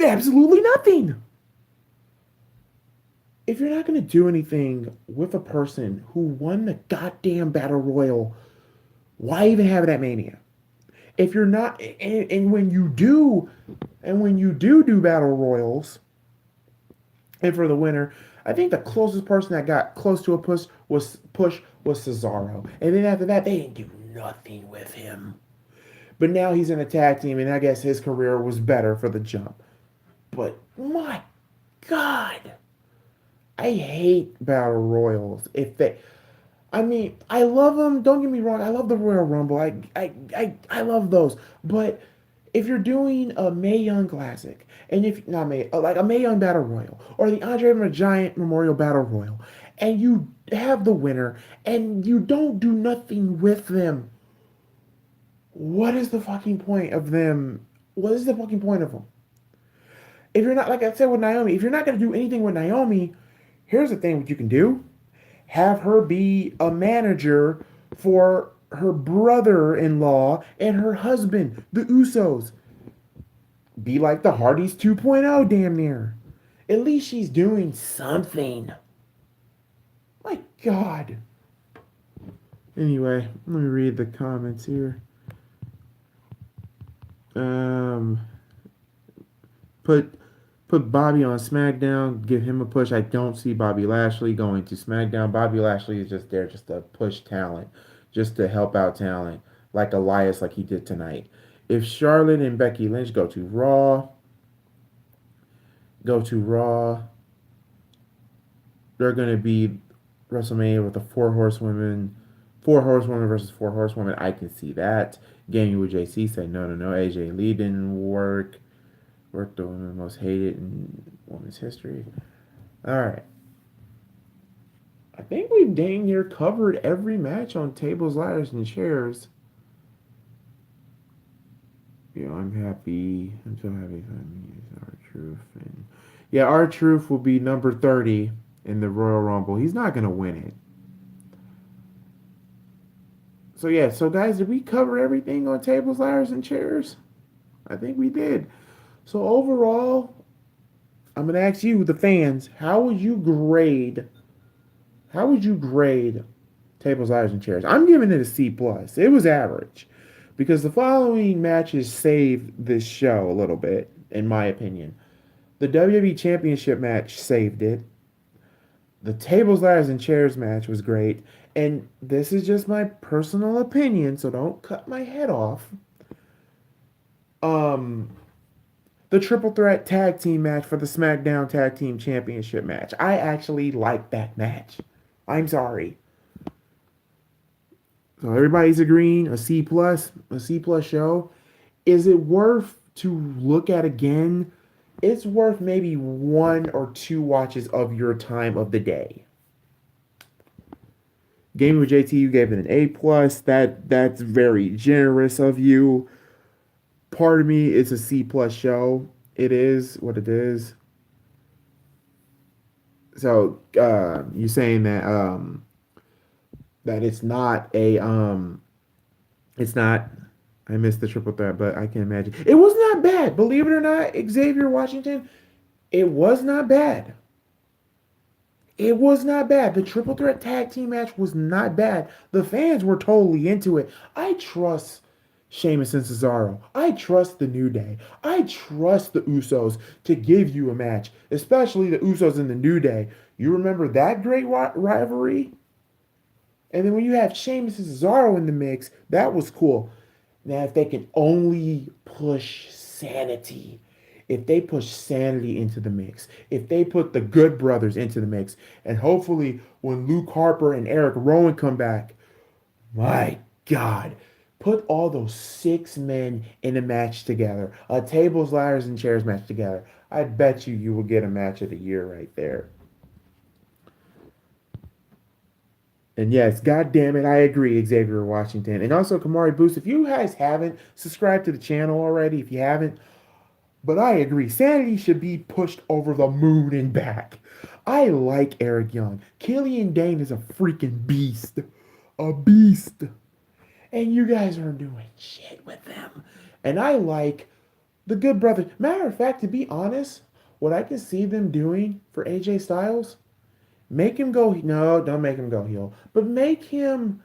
Absolutely nothing. If you're not going to do anything with a person who won the goddamn battle royal, why even have it at Mania? If you're not, and when you do battle royals, and for the winner, I think the closest person that got close to a push was Cesaro, and then after that they didn't do nothing with him. But now he's in a tag team, and I guess his career was better for the jump. But my God, I hate battle royals. If they, I mean, I love them. Don't get me wrong. I love the Royal Rumble. I love those. But if you're doing a Mae Young Classic, and if not May, like a Mae Young Battle Royal or the Andre the Giant Memorial Battle Royal, and you have the winner, and you don't do nothing with them, what is the fucking point of them? What is the fucking point of them? If you're not, like I said with Naomi, if you're not going to do anything with Naomi, here's the thing: what you can do, have her be a manager for her brother-in-law and her husband, the Usos. Be like the Hardys 2.0, damn near. At least she's doing something. My God. Anyway, let me read the comments here. Um, put Bobby on SmackDown. Give him a push. I don't see Bobby Lashley going to SmackDown. Bobby Lashley is just there just to push talent, just to help out talent, like Elias, like he did tonight. If Charlotte and Becky Lynch go to Raw, they're gonna be WrestleMania with the four horsewomen versus four horsewomen. I can see that. Gaming with JC said no. AJ Lee didn't work. Worked the women most hated in women's history. All right. I think we've dang near covered every match on tables, ladders, and chairs. I'm happy. I'm so happy for R-Truth. And yeah, R-Truth will be number 30 in the Royal Rumble. He's not going to win it. So yeah, so guys, did we cover everything on tables, ladders, and chairs? I think we did. So overall, I'm gonna ask you, the fans, how would you grade tables, ladders, and chairs? I'm giving it a C plus. It was average. Because the following matches saved this show a little bit, in my opinion. The WWE Championship match saved it. The tables, ladders, and chairs match was great. And this is just my personal opinion, so don't cut my head off. The triple threat tag team match for the SmackDown Tag Team Championship match. I actually like that match. I'm sorry. So everybody's agreeing a C plus show. Is it worth to look at again? It's worth maybe one or two watches of your time of the day. Gaming with JT, you gave it an A plus. That's very generous of you. Part of me, it's a C plus show. It is what it is. So you're saying that it's not. I missed the triple threat, but I can imagine it was not bad. Believe it or not, Xavier Washington, it was not bad. It was not bad. The triple threat tag team match was not bad. The fans were totally into it. I trust Sheamus and Cesaro. I trust the New Day. I trust the Usos to give you a match, especially the Usos and the New Day. You remember that great rivalry? And then when you have Sheamus and Cesaro in the mix, that was cool. Now, if they can only push sanity, if they push sanity into the mix, if they put the Good Brothers into the mix, and hopefully when Luke Harper and Eric Rowan come back, my God, put all those 6 men in a match together, a tables, ladders, and chairs match together. I bet you will get a match of the year right there. And yes, God damn it, I agree, Xavier Washington. And also Kamari Boost. If you guys haven't subscribed to the channel already, if you haven't, but I agree, sanity should be pushed over the moon and back. I like Eric Young. Killian Dane is a freaking beast. A beast. And you guys are doing shit with them. And I like the Good Brothers. Matter of fact, to be honest, what I can see them doing for AJ Styles, make him go, no, don't make him go heel, but make him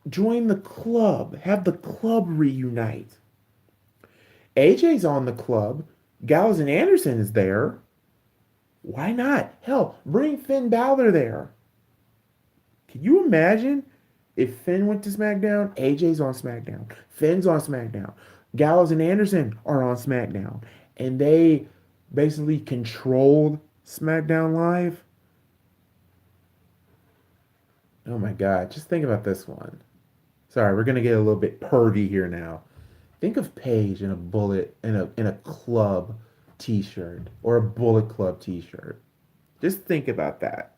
join the club. Have the club reunite. AJ's on the club. Gallows and Anderson is there. Why not? Hell, bring Finn Balor there. Can you imagine If Finn went to SmackDown, AJ's on SmackDown. Finn's on SmackDown. Gallows and Anderson are on SmackDown. And they basically controlled SmackDown Live. Oh my God. Just think about this one. Sorry, we're gonna get a little bit pervy here now. Think of Paige in a bullet in a club t-shirt or a Bullet Club t-shirt. Just think about that.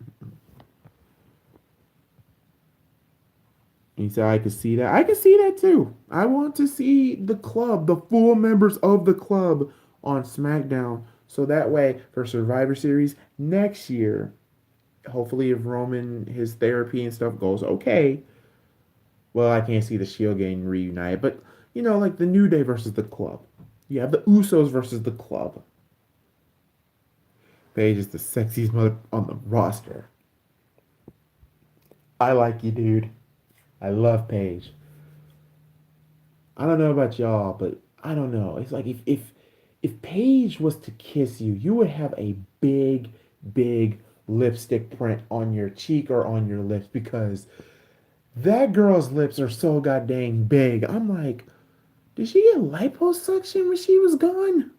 You say I could see that. I could see that too. I want to see the club, the full members of the club on SmackDown. So that way, for Survivor Series next year, hopefully, if Roman his therapy and stuff goes okay, well, I can't see the Shield getting reunited, but like the New Day versus the club. You have the Usos versus the club. Paige is the sexiest mother on the roster. I like you, dude. I love Paige. I don't know about y'all, but I don't know. It's like if Paige was to kiss you, you would have a big, big lipstick print on your cheek or on your lips because that girl's lips are so goddamn big. I'm like, did she get liposuction when she was gone?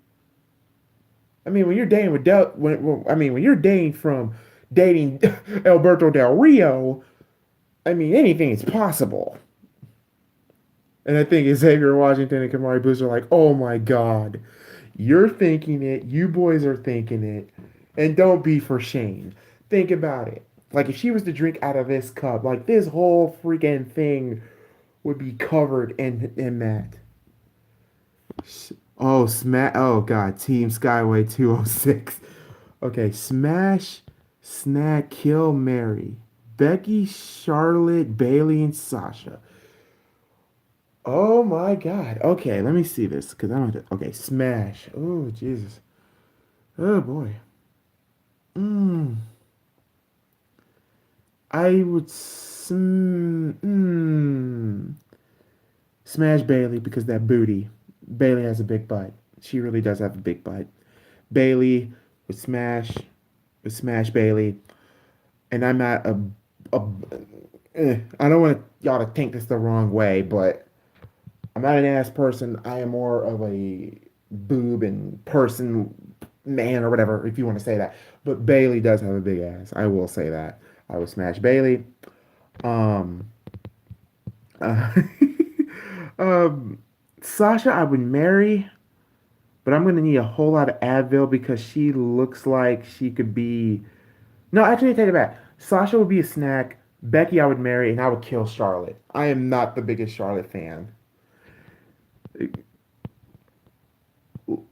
I mean, when you're dating with when you're dating from dating Alberto Del Rio, I mean, anything is possible. And I think Xavier Washington and Kamari Booster are like, oh my God, you're thinking it. You boys are thinking it. And don't be for shame. Think about it. Like, if she was to drink out of this cup, like, this whole freaking thing would be covered in that. Oh, smash. Oh, God. Team Skyway 206. Okay. Smash, Snack, Kill, Mary. Becky, Charlotte, Bailey, and Sasha. Oh my God. Okay, let me see this because I don't. Okay, Smash. Oh Jesus. Oh boy. Mm. I would smash Bailey because that booty. Bailey has a big butt. She really does have a big butt. Bailey would smash Bailey, and I'm not a I don't want y'all to think this the wrong way, but I'm not an ass person. I am more of a boob and person, man, or whatever, if you want to say that. But Bailey does have a big ass. I will say that. I would smash Bailey. Um, uh, um, Sasha, I would marry, but I'm gonna need a whole lot of Advil because she looks like she could be. No, actually, I take it back. Sasha would be a snack. Becky, I would marry, and I would kill Charlotte. I am not the biggest Charlotte fan.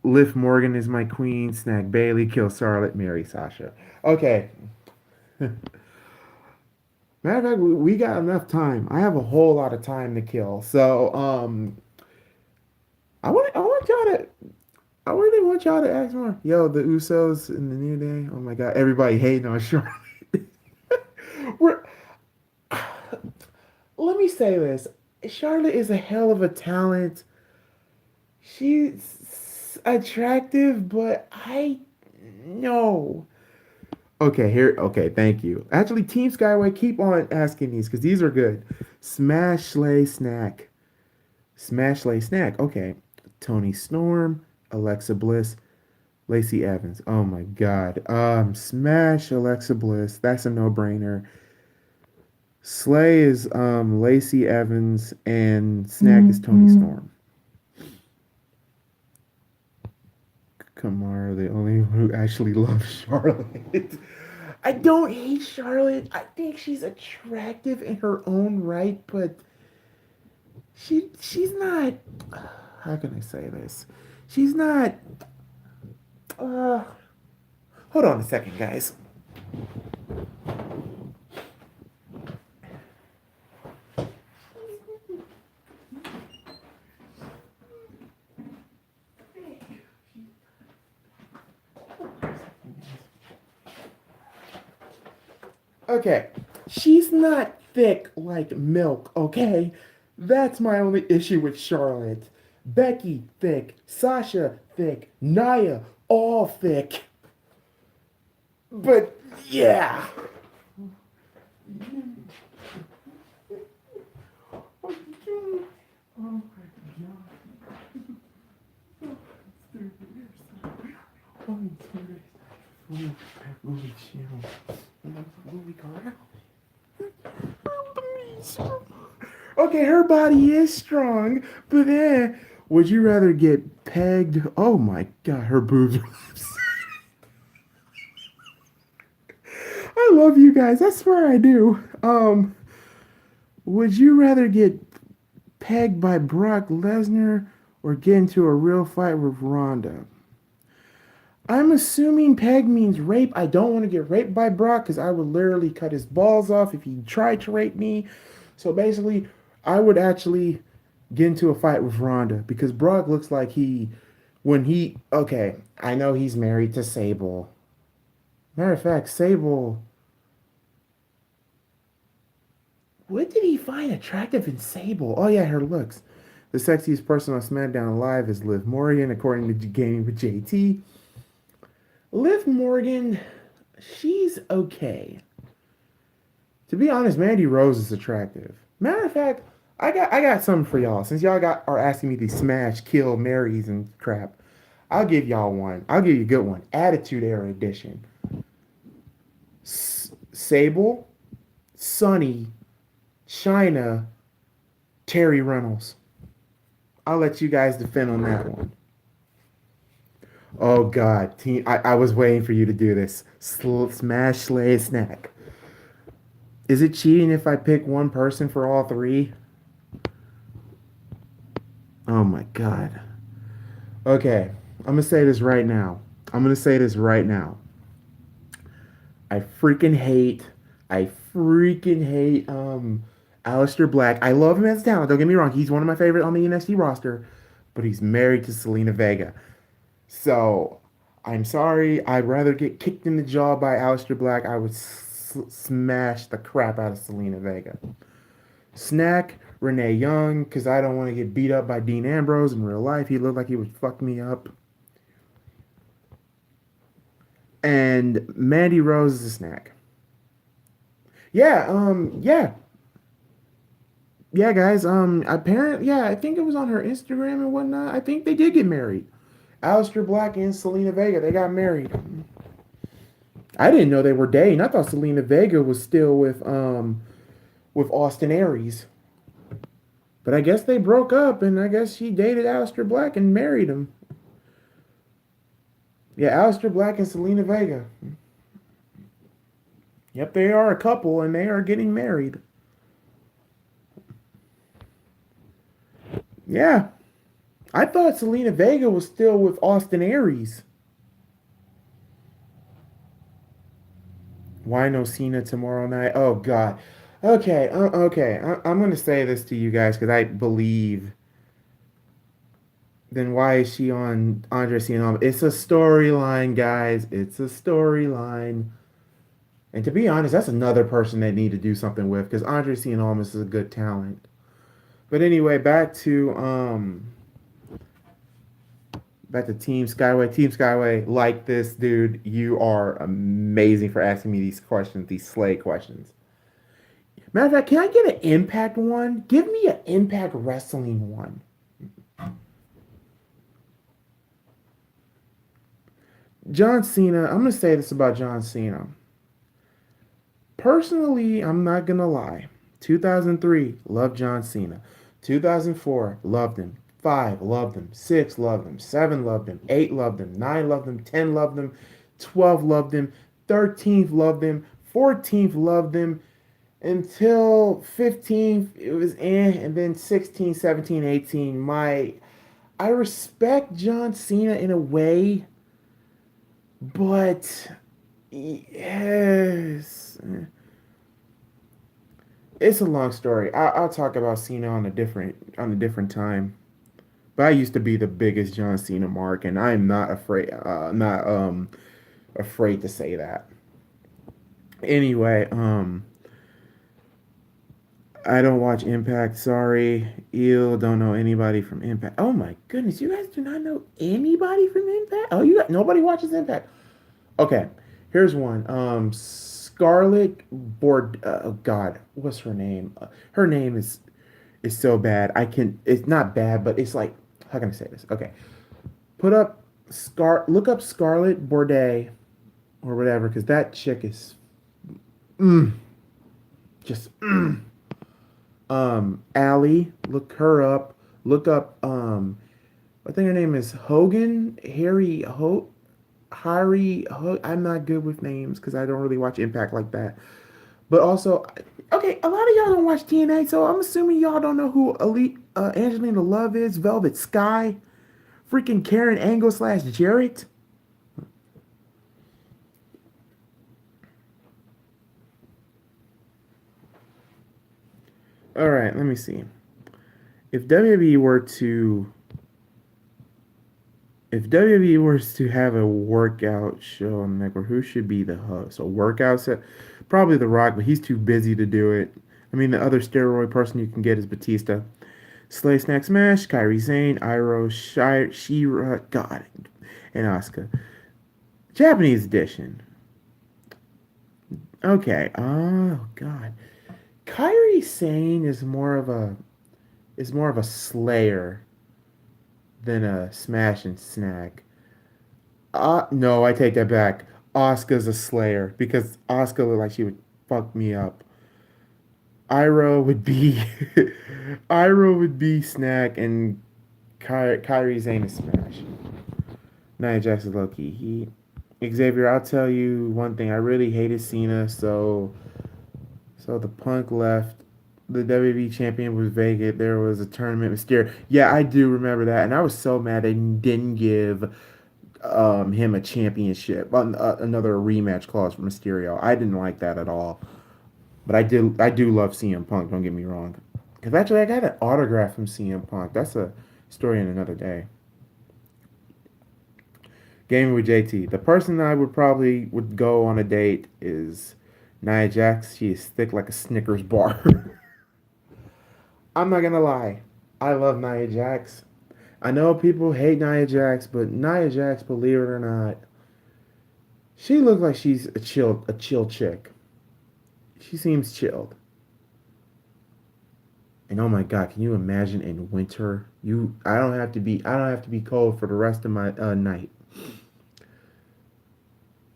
Liv Morgan is my queen. Snack Bailey, kill Charlotte, marry Sasha. Okay. Matter of fact, we got enough time. I have a whole lot of time to kill. So, I want y'all to, I really want y'all to ask more. Yo, the Usos in the New Day. Oh my God, everybody hating on Charlotte. We're, let me say this. Charlotte is a hell of a talent. She's attractive, but I no. Okay, here. Okay, thank you. Actually, Team Skyway, keep on asking these because these are good. Smash Slay Snack. Smash Slay Snack. Okay. Tony Storm, Alexa Bliss, Lacey Evans. Oh my God. Smash Alexa Bliss. That's a no-brainer. Slay is Lacey Evans and Snack is Tony Storm. Kamara, the only one who actually loves Charlotte. I don't hate Charlotte. I think she's attractive in her own right, but she's not. How can I say this? She's not. Uh, hold on a second, guys. Okay, she's not thick like milk, okay? That's my only issue with Charlotte. Becky, thick. Sasha, thick. Nia, all thick. But, yeah. Movie channel. Movie card. Okay, her body is strong, but would you rather get pegged? Oh my god, her boobs are. I love you guys. I swear I do. Would you rather get pegged by Brock Lesnar or get into a real fight with Ronda? I'm assuming peg means rape. I don't want to get raped by Brock because I would literally cut his balls off if he tried to rape me. So basically, I would actually get into a fight with Ronda because Brock looks like okay, I know he's married to Sable. Matter of fact, Sable, what did he find attractive in Sable? Oh yeah, her looks. The sexiest person on SmackDown Alive is Liv Morgan, according to Gaming with JT. Liv Morgan, she's okay. To be honest, Mandy Rose is attractive. Matter of fact, I got something for y'all. Since y'all are asking me these smash, kill, marries and crap, I'll give y'all one. I'll give you a good one. Attitude Era Edition. Sable, Sunny, China, Terry Reynolds. I'll let you guys defend on that one. Oh God, team! I was waiting for you to do this. Smash, slay, snack. Is it cheating if I pick one person for all three? Oh my God. Okay, I'm gonna say this right now. I'm gonna say this right now. I freaking hate. I freaking hate. Aleister Black. I love him as a talent. Don't get me wrong. He's one of my favorite on the NXT roster, but he's married to Selena Vega. So I'm sorry. I'd rather get kicked in the jaw by Aleister Black. I would smash the crap out of Selena Vega. Snack Renee Young because I don't want to get beat up by Dean Ambrose in real life. He looked like he would fuck me up. And Mandy Rose is a snack. Yeah, guys. Apparently, yeah, I think it was on her Instagram and whatnot. I think they did get married. Aleister Black and Selena Vega, they got married. I didn't know they were dating. I thought Selena Vega was still with Austin Aries. But I guess they broke up, and I guess she dated Aleister Black and married him. Yeah, Aleister Black and Selena Vega. Yep, they are a couple, and they are getting married. Yeah, I thought Selena Vega was still with Austin Aries. Why no Cena tomorrow night? Oh God. Okay, okay. I'm gonna say this to you guys because I believe. Then why is she on Andre Cena? It's a storyline, guys. It's a storyline. And to be honest, that's another person they need to do something with because Andre Cena is a good talent. But anyway, back to Team Skyway. Team Skyway, like this, dude. You are amazing for asking me these questions, these slay questions. Matter of fact, can I get an Impact one? Give me an Impact Wrestling one. John Cena, I'm going to say this about John Cena. Personally, I'm not going to lie. 2003, loved John Cena. 2004, loved him. 5, loved him. 6, loved him. 7, loved him. 8, loved him. 9, loved him. 10, loved him. 12, loved him. 13th, loved him. 14th, loved him. Until 15th, it was and then 16, 17, 18. I respect John Cena in a way, but yes, it's a long story. I'll talk about Cena on a different time. But I used to be the biggest John Cena mark, and I'm not not afraid to say that. Anyway, I don't watch Impact. Sorry, Eel. Don't know anybody from Impact. Oh my goodness, you guys do not know anybody from Impact. Oh, nobody watches Impact. Okay, here's one. Scarlett Board. Oh God, what's her name? Her name is so bad. I can. It's not bad, but it's like, how can I say this? Okay, look up Scarlett Bordet. or whatever, because that chick is mm, just Allie. Look her up. Look up I think her name is Hogan Harry. I'm not good with names because I don't really watch Impact like that. But also, okay, a lot of y'all don't watch TNA, so I'm assuming y'all don't know who Elite Angelina Love is, Velvet Sky, freaking Karen Angle slash Jarrett. All right, let me see. If WWE were to if WWE was to have a workout show on the network, who should be the host? A workout set? Probably The Rock, but he's too busy to do it. I mean, the other steroid person you can get is Batista. Slay Snack Smash, Kairi Sane, Iroh, Shira, God, and Asuka. Japanese edition. Okay. Oh God. Kairi Sane is more of a slayer than a smash and snack. No, I take that back. Asuka's a slayer because Asuka looked like she would fuck me up. Iroh would be Iroh would be snack and Kairi Sane is smash. Nia Jax is low key. Xavier, I'll tell you one thing. I really hated Cena, so the Punk left. The WWE champion was vacant. There was a tournament Mysterio. Yeah, I do remember that, and I was so mad they didn't give him a championship, another rematch clause for Mysterio. I didn't like that at all. But I do love CM Punk. Don't get me wrong. Because actually, I got an autograph from CM Punk. That's a story in another day. Gaming with JT. The person I would go on a date is Nia Jax. She is thick like a Snickers bar. I'm not gonna lie. I love Nia Jax. I know people hate Nia Jax, but Nia Jax, believe it or not, she looks like she's a chill chick. She seems chilled. And oh my God, can you imagine in winter? I don't have to be cold for the rest of my night.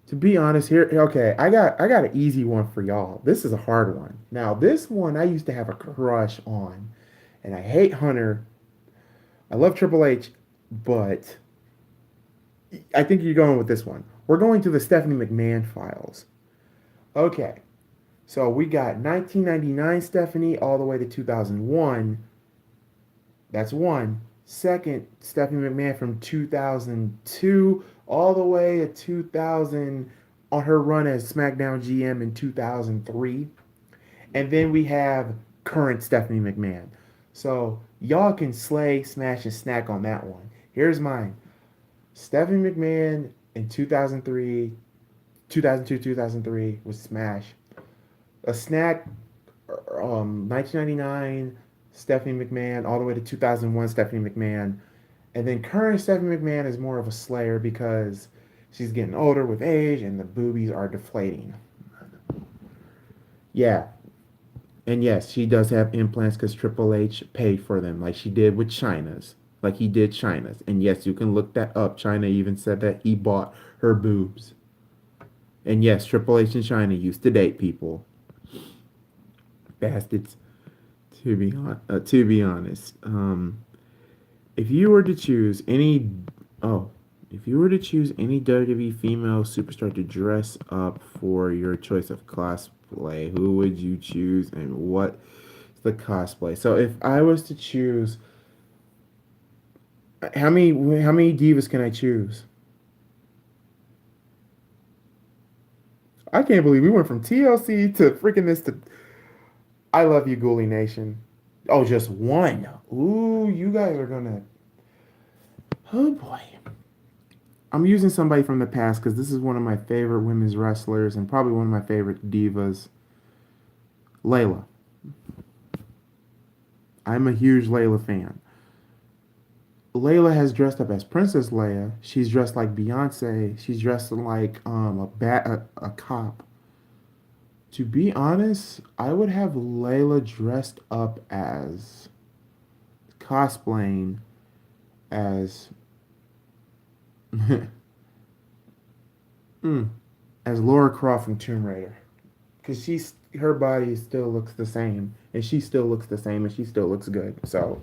To be honest, okay, I got an easy one for y'all. This is a hard one. Now, this one I used to have a crush on, and I hate Hunter. I love Triple H, but I think you're going with this one. We're going to the Stephanie McMahon files. Okay, so we got 1999 Stephanie all the way to 2001. That's one. Second, Stephanie McMahon from 2002 all the way to 2000 on her run as SmackDown GM in 2003. And then we have current Stephanie McMahon. So y'all can slay, smash, and snack on that one. Here's mine. Stephanie McMahon in 2003, 2002, 2003 was Smash. A snack, 1999 Stephanie McMahon all the way to 2001 Stephanie McMahon. And then current Stephanie McMahon is more of a slayer because she's getting older with age and the boobies are deflating. Yeah. And yes, she does have implants because Triple H paid for them, like she did with China's. Like he did China's. And yes, you can look that up. China even said that he bought her boobs. And yes, Triple H and China used to date people. Bastards. To be honest, if you were to choose any, oh, if you were to choose any WWE female superstar to dress up for your choice of cosplay, who would you choose and what is the cosplay? So if I was to choose, how many divas can I choose? I can't believe we went from TLC to freaking this to I love you, Ghoulie Nation. Oh, just one. Ooh, you guys are gonna. Oh boy. I'm using somebody from the past because this is one of my favorite women's wrestlers and probably one of my favorite divas. Layla. I'm a huge Layla fan. Layla has dressed up as Princess Leia. She's dressed like Beyonce. She's dressed like a cop. To be honest, I would have Layla dressed up as cosplaying as mm, as Laura Croft from Tomb Raider, because her body still looks the same, and she still looks the same, and she still looks good. So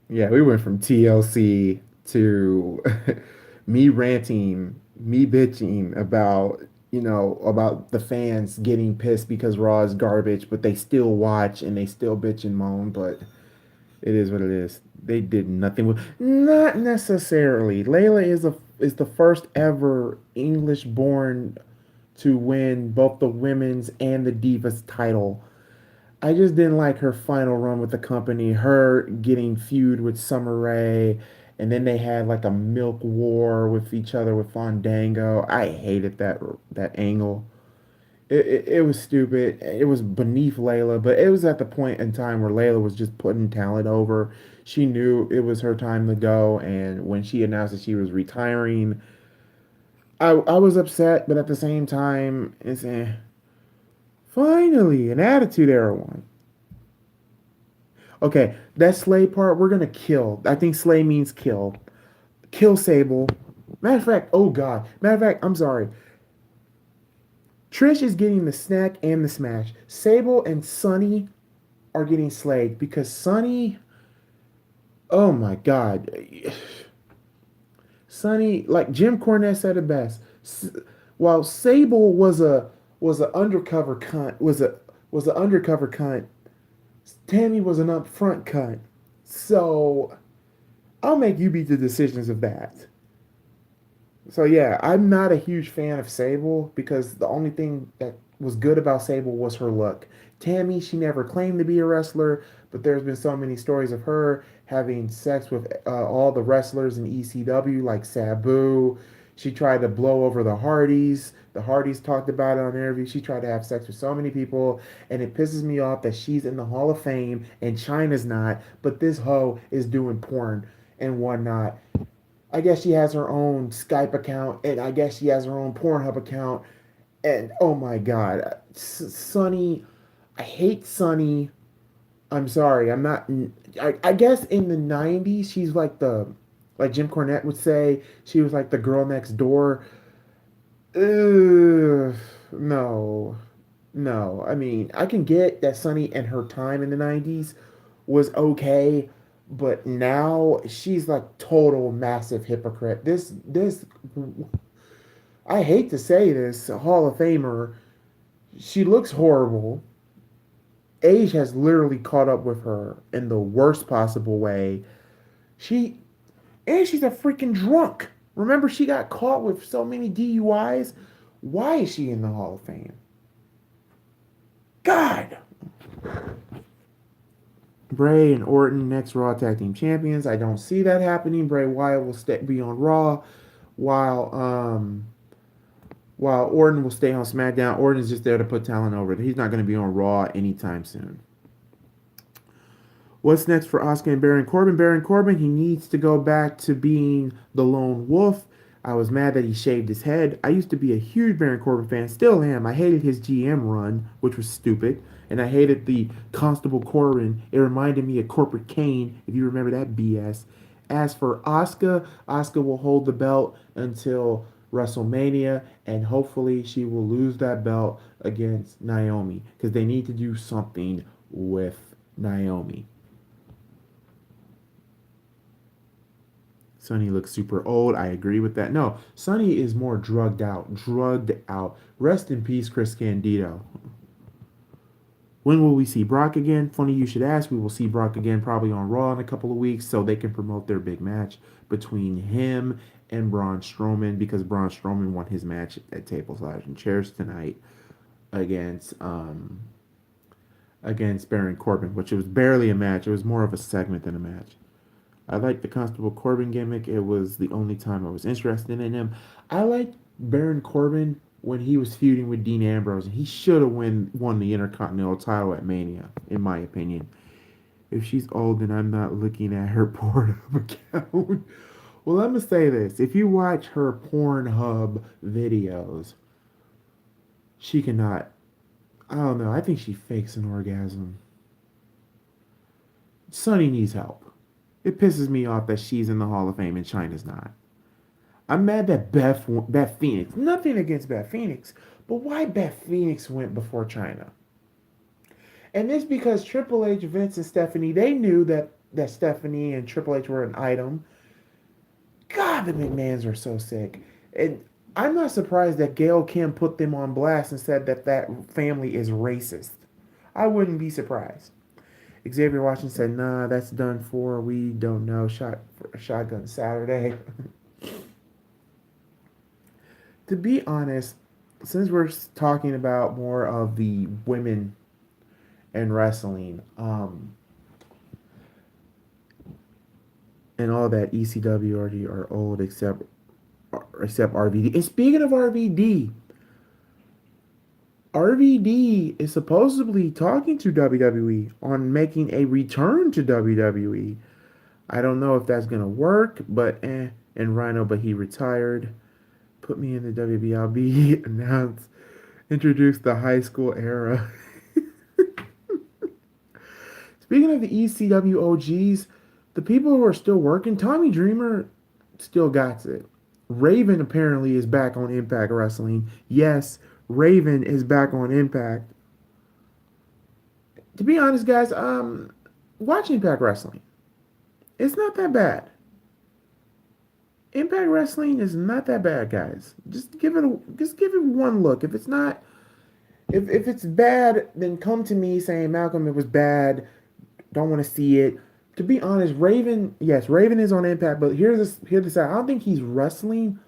yeah, we went from TLC to me ranting, me bitching about about the fans getting pissed because Raw is garbage, but they still watch and they still bitch and moan. But it is what it is. They did nothing with. Not necessarily. Layla is the first ever English born to win both the women's and the Divas title. I just didn't like her final run with the company, her getting feud with Summer Rae, and then they had like a milk war with each other with Fandango. I hated that angle. It was stupid. It was beneath Layla, but it was at the point in time where Layla was just putting talent over. She knew it was her time to go, and when she announced that she was retiring, I was upset, but at the same time, finally an Attitude Era one. Okay, that Slay part we're gonna kill. I think Slay means kill. Kill Sable. Matter of fact, oh god. Matter of fact, I'm sorry. Trish is getting the snack and the smash. Sable and Sunny are getting slayed because Sunny, oh my god. Sunny, like Jim Cornette said it best. While Sable was a undercover cunt, was an undercover cunt, Tammy was an upfront cunt. So I'll make you be the decisions of that. So yeah, I'm not a huge fan of Sable because the only thing that was good about Sable was her look. Tammy, she never claimed to be a wrestler, but there's been so many stories of her having sex with all the wrestlers in ECW, like Sabu. She tried to blow over the Hardys. The Hardys talked about it on interview. She tried to have sex with so many people, and it pisses me off that she's in the Hall of Fame and China's not, but this hoe is doing porn and whatnot. I guess she has her own Skype account, and I guess she has her own Pornhub account. And oh my God, Sunny, I hate Sunny. I'm sorry, I'm not. I guess in the '90s, she's like Jim Cornette would say, she was like the girl next door. Ugh, no, no. I mean, I can get that Sunny and her time in the '90s was okay, but now she's like total massive hypocrite. This I hate to say this, Hall of Famer, she looks horrible. Age has literally caught up with her in the worst possible way. She and she's a freaking drunk. Remember she got caught with so many DUIs? Why is she in the Hall of Fame? God. Bray and Orton next Raw Tag Team Champions. I don't see that happening. Bray Wyatt will be on Raw while while Orton will stay on SmackDown. Orton's just there to put talent over. He's not going to be on Raw anytime soon. What's next for Asuka and Baron Corbin? Baron Corbin, he needs to go back to being the lone wolf. I was mad that he shaved his head. I used to be a huge Baron Corbin fan, still am. I hated his GM run, which was stupid, and I hated the Constable Corbin. It reminded me of Corporate Kane, if you remember that BS. As for Asuka, Asuka will hold the belt until WrestleMania, and hopefully she will lose that belt against Naomi because they need to do something with Naomi. Sonny looks super old. I agree with that. No, Sonny is more drugged out. Drugged out. Rest in peace, Chris Candido. When will we see Brock again? Funny you should ask. We will see Brock again probably on Raw in a couple of weeks so they can promote their big match between him and Braun Strowman because Braun Strowman won his match at Tables, Ladders, and Chairs tonight against against Baron Corbin, which it was barely a match. It was more of a segment than a match. I liked the Constable Corbin gimmick. It was the only time I was interested in him. I liked Baron Corbin when he was feuding with Dean Ambrose, and he should have won the Intercontinental title at Mania, in my opinion. If she's old, then I'm not looking at her Pornhub account. Well, let me say this. If you watch her Pornhub videos, she cannot. I don't know. I think she fakes an orgasm. Sonny needs help. It pisses me off that she's in the Hall of Fame and China's not. I'm mad that Beth Phoenix. Nothing against Beth Phoenix, but why Beth Phoenix went before China? And it's because Triple H, Vince, and Stephanie, they knew that Stephanie and Triple H were an item. God, the McMahons are so sick. And I'm not surprised that Gail Kim put them on blast and said that family is racist. I wouldn't be surprised. Xavier Washington said, "Nah, that's done for. We don't know. Shotgun Saturday." To be honest, since we're talking about more of the women in wrestling, and all that ECW already are old except RVD. And speaking of RVD, RVD is supposedly talking to WWE on making a return to WWE. I don't know if that's gonna work, but And Rhino, but he retired. Put me in the WB. I'll be announced. Introduced the high school era. Speaking of the ECW OGs, the people who are still working, Tommy Dreamer still got it. Raven apparently is back on Impact Wrestling. Yes, Raven is back on Impact. To be honest, guys, watch Impact Wrestling. It's not that bad. Impact Wrestling is not that bad, guys. Just give it one look. If it's not if it's bad, then come to me saying, Malcolm, it was bad. Don't want to see it. To be honest, Raven, yes, Raven is on Impact, but here's the side. I don't think he's wrestling.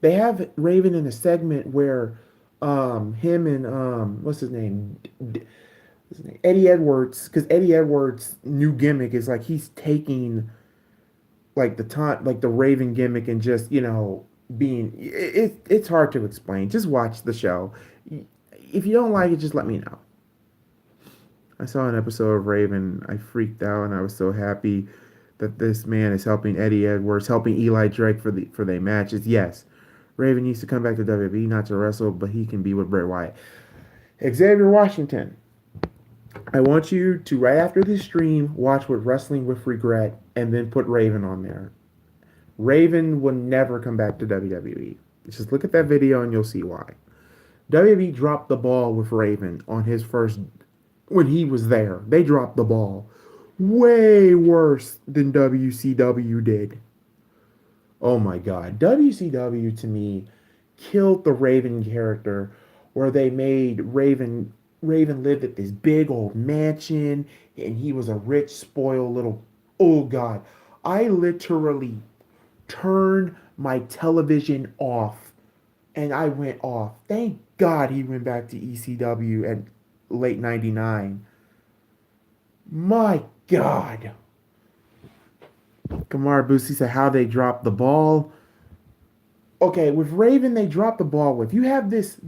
They have Raven in a segment where him and what's his name? Eddie Edwards, because Eddie Edwards' new gimmick is like he's taking like the Raven gimmick and just being it's hard to explain. Just watch the show. If you don't like it, just let me know. I saw an episode of Raven. I freaked out and I was so happy that this man is helping Eddie Edwards, helping Eli Drake for their matches. Yes, Raven needs to come back to WWE, not to wrestle, but he can be with Bray Wyatt. Xavier Washington, I want you to, right after this stream, watch with Wrestling with Regret and then put Raven on there. Raven will never come back to WWE. Just look at that video and you'll see why. WWE dropped the ball with Raven on his first when he was there. They dropped the ball way worse than WCW did. Oh my God. WCW to me killed the Raven character where they made Raven lived at this big old mansion and he was a rich, spoiled little oh God. I literally turned my television off and I went off. Thank God he went back to ECW at late 99. My God. Kamar Boosie said how they dropped the ball. Okay, with Raven, they dropped the ball with. You have this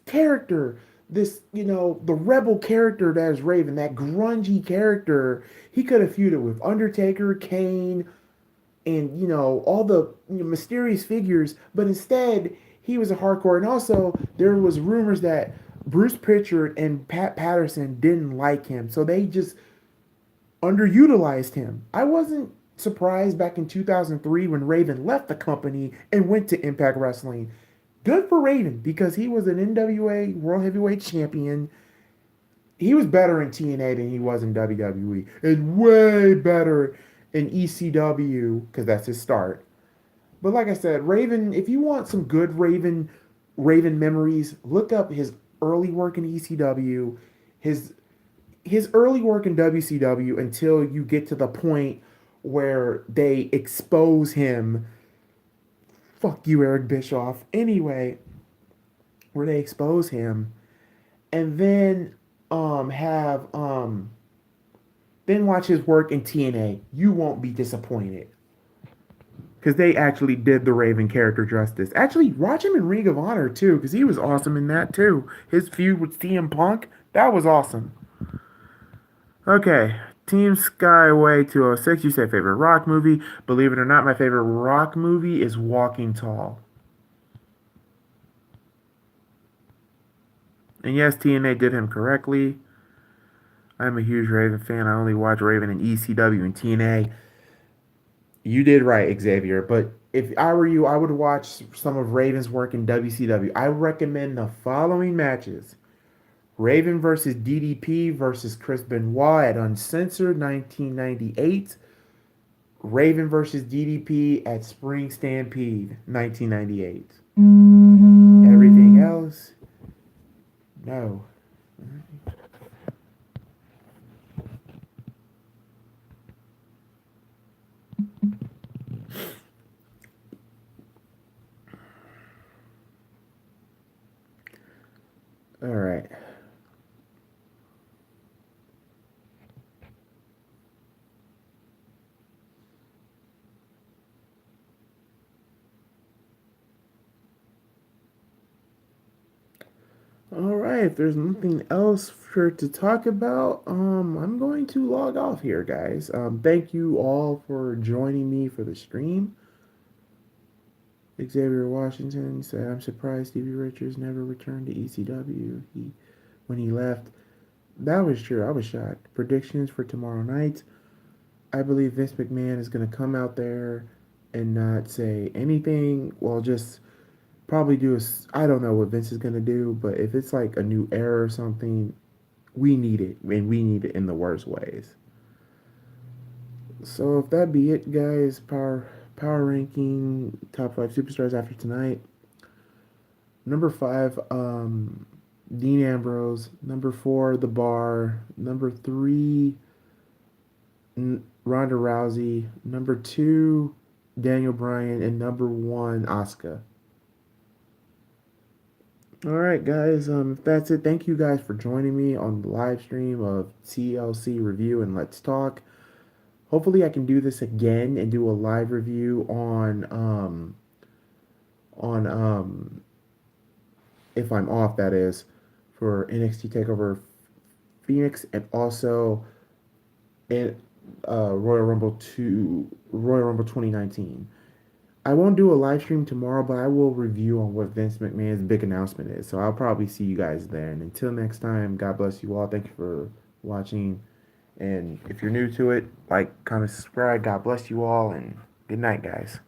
character, the rebel character that is Raven, that grungy character. He could have feuded with Undertaker, Kane, and all the mysterious figures, but instead he was a hardcore. And also there was rumors that Bruce Pritchard and Pat Patterson didn't like him, so they just underutilized him. I wasn't surprised back in 2003 when Raven left the company and went to Impact Wrestling. Good for Raven because he was an NWA World Heavyweight Champion. He was better in TNA than he was in WWE, and way better in ECW because that's his start. But like I said, Raven, if you want some good Raven memories, look up his early work in ECW, his his early work in WCW until you get to the point where they expose him. Fuck you, Eric Bischoff. Anyway, where they expose him, and then have then watch his work in TNA. You won't be disappointed because they actually did the Raven character justice. Actually, watch him in Ring of Honor too, because he was awesome in that too. His feud with CM Punk, that was awesome. Okay, Team Skyway 206. You say favorite rock movie. Believe it or not, my favorite rock movie is Walking Tall. And yes, TNA did him correctly. I'm a huge Raven fan. I only watch Raven in ECW and TNA. You did right, Xavier. But if I were you, I would watch some of Raven's work in WCW. I recommend the following matches: Raven versus DDP versus Chris Benoit at Uncensored 1998. Raven versus DDP at Spring Stampede 1998. Everything else, no. All right. All right. If there's nothing else for to talk about, I'm going to log off here, guys. Thank you all for joining me for the stream. Xavier Washington said, "I'm surprised Stevie Richards never returned to ECW. When he left, that was true. I was shocked. Predictions for tomorrow night. I believe Vince McMahon is going to come out there and not say anything. Well, just probably do a. I don't know what Vince is going to do, but if it's like a new era or something, we need it, and we need it in the worst ways. So if that be it, guys, power ranking top five superstars after tonight. Number five, Dean Ambrose. Number four, The Bar. Number three, Ronda Rousey. Number two, Daniel Bryan, and number one, Asuka. All right, guys. If that's it, thank you guys for joining me on the live stream of TLC review and Let's Talk. Hopefully, I can do this again and do a live review on if I'm off, that is, for NXT Takeover Phoenix and also in Royal Rumble 2019. I won't do a live stream tomorrow, but I will review on what Vince McMahon's big announcement is. So I'll probably see you guys there. And until next time, God bless you all. Thank you for watching. And if you're new to it, like, comment, subscribe. God bless you all, and good night, guys.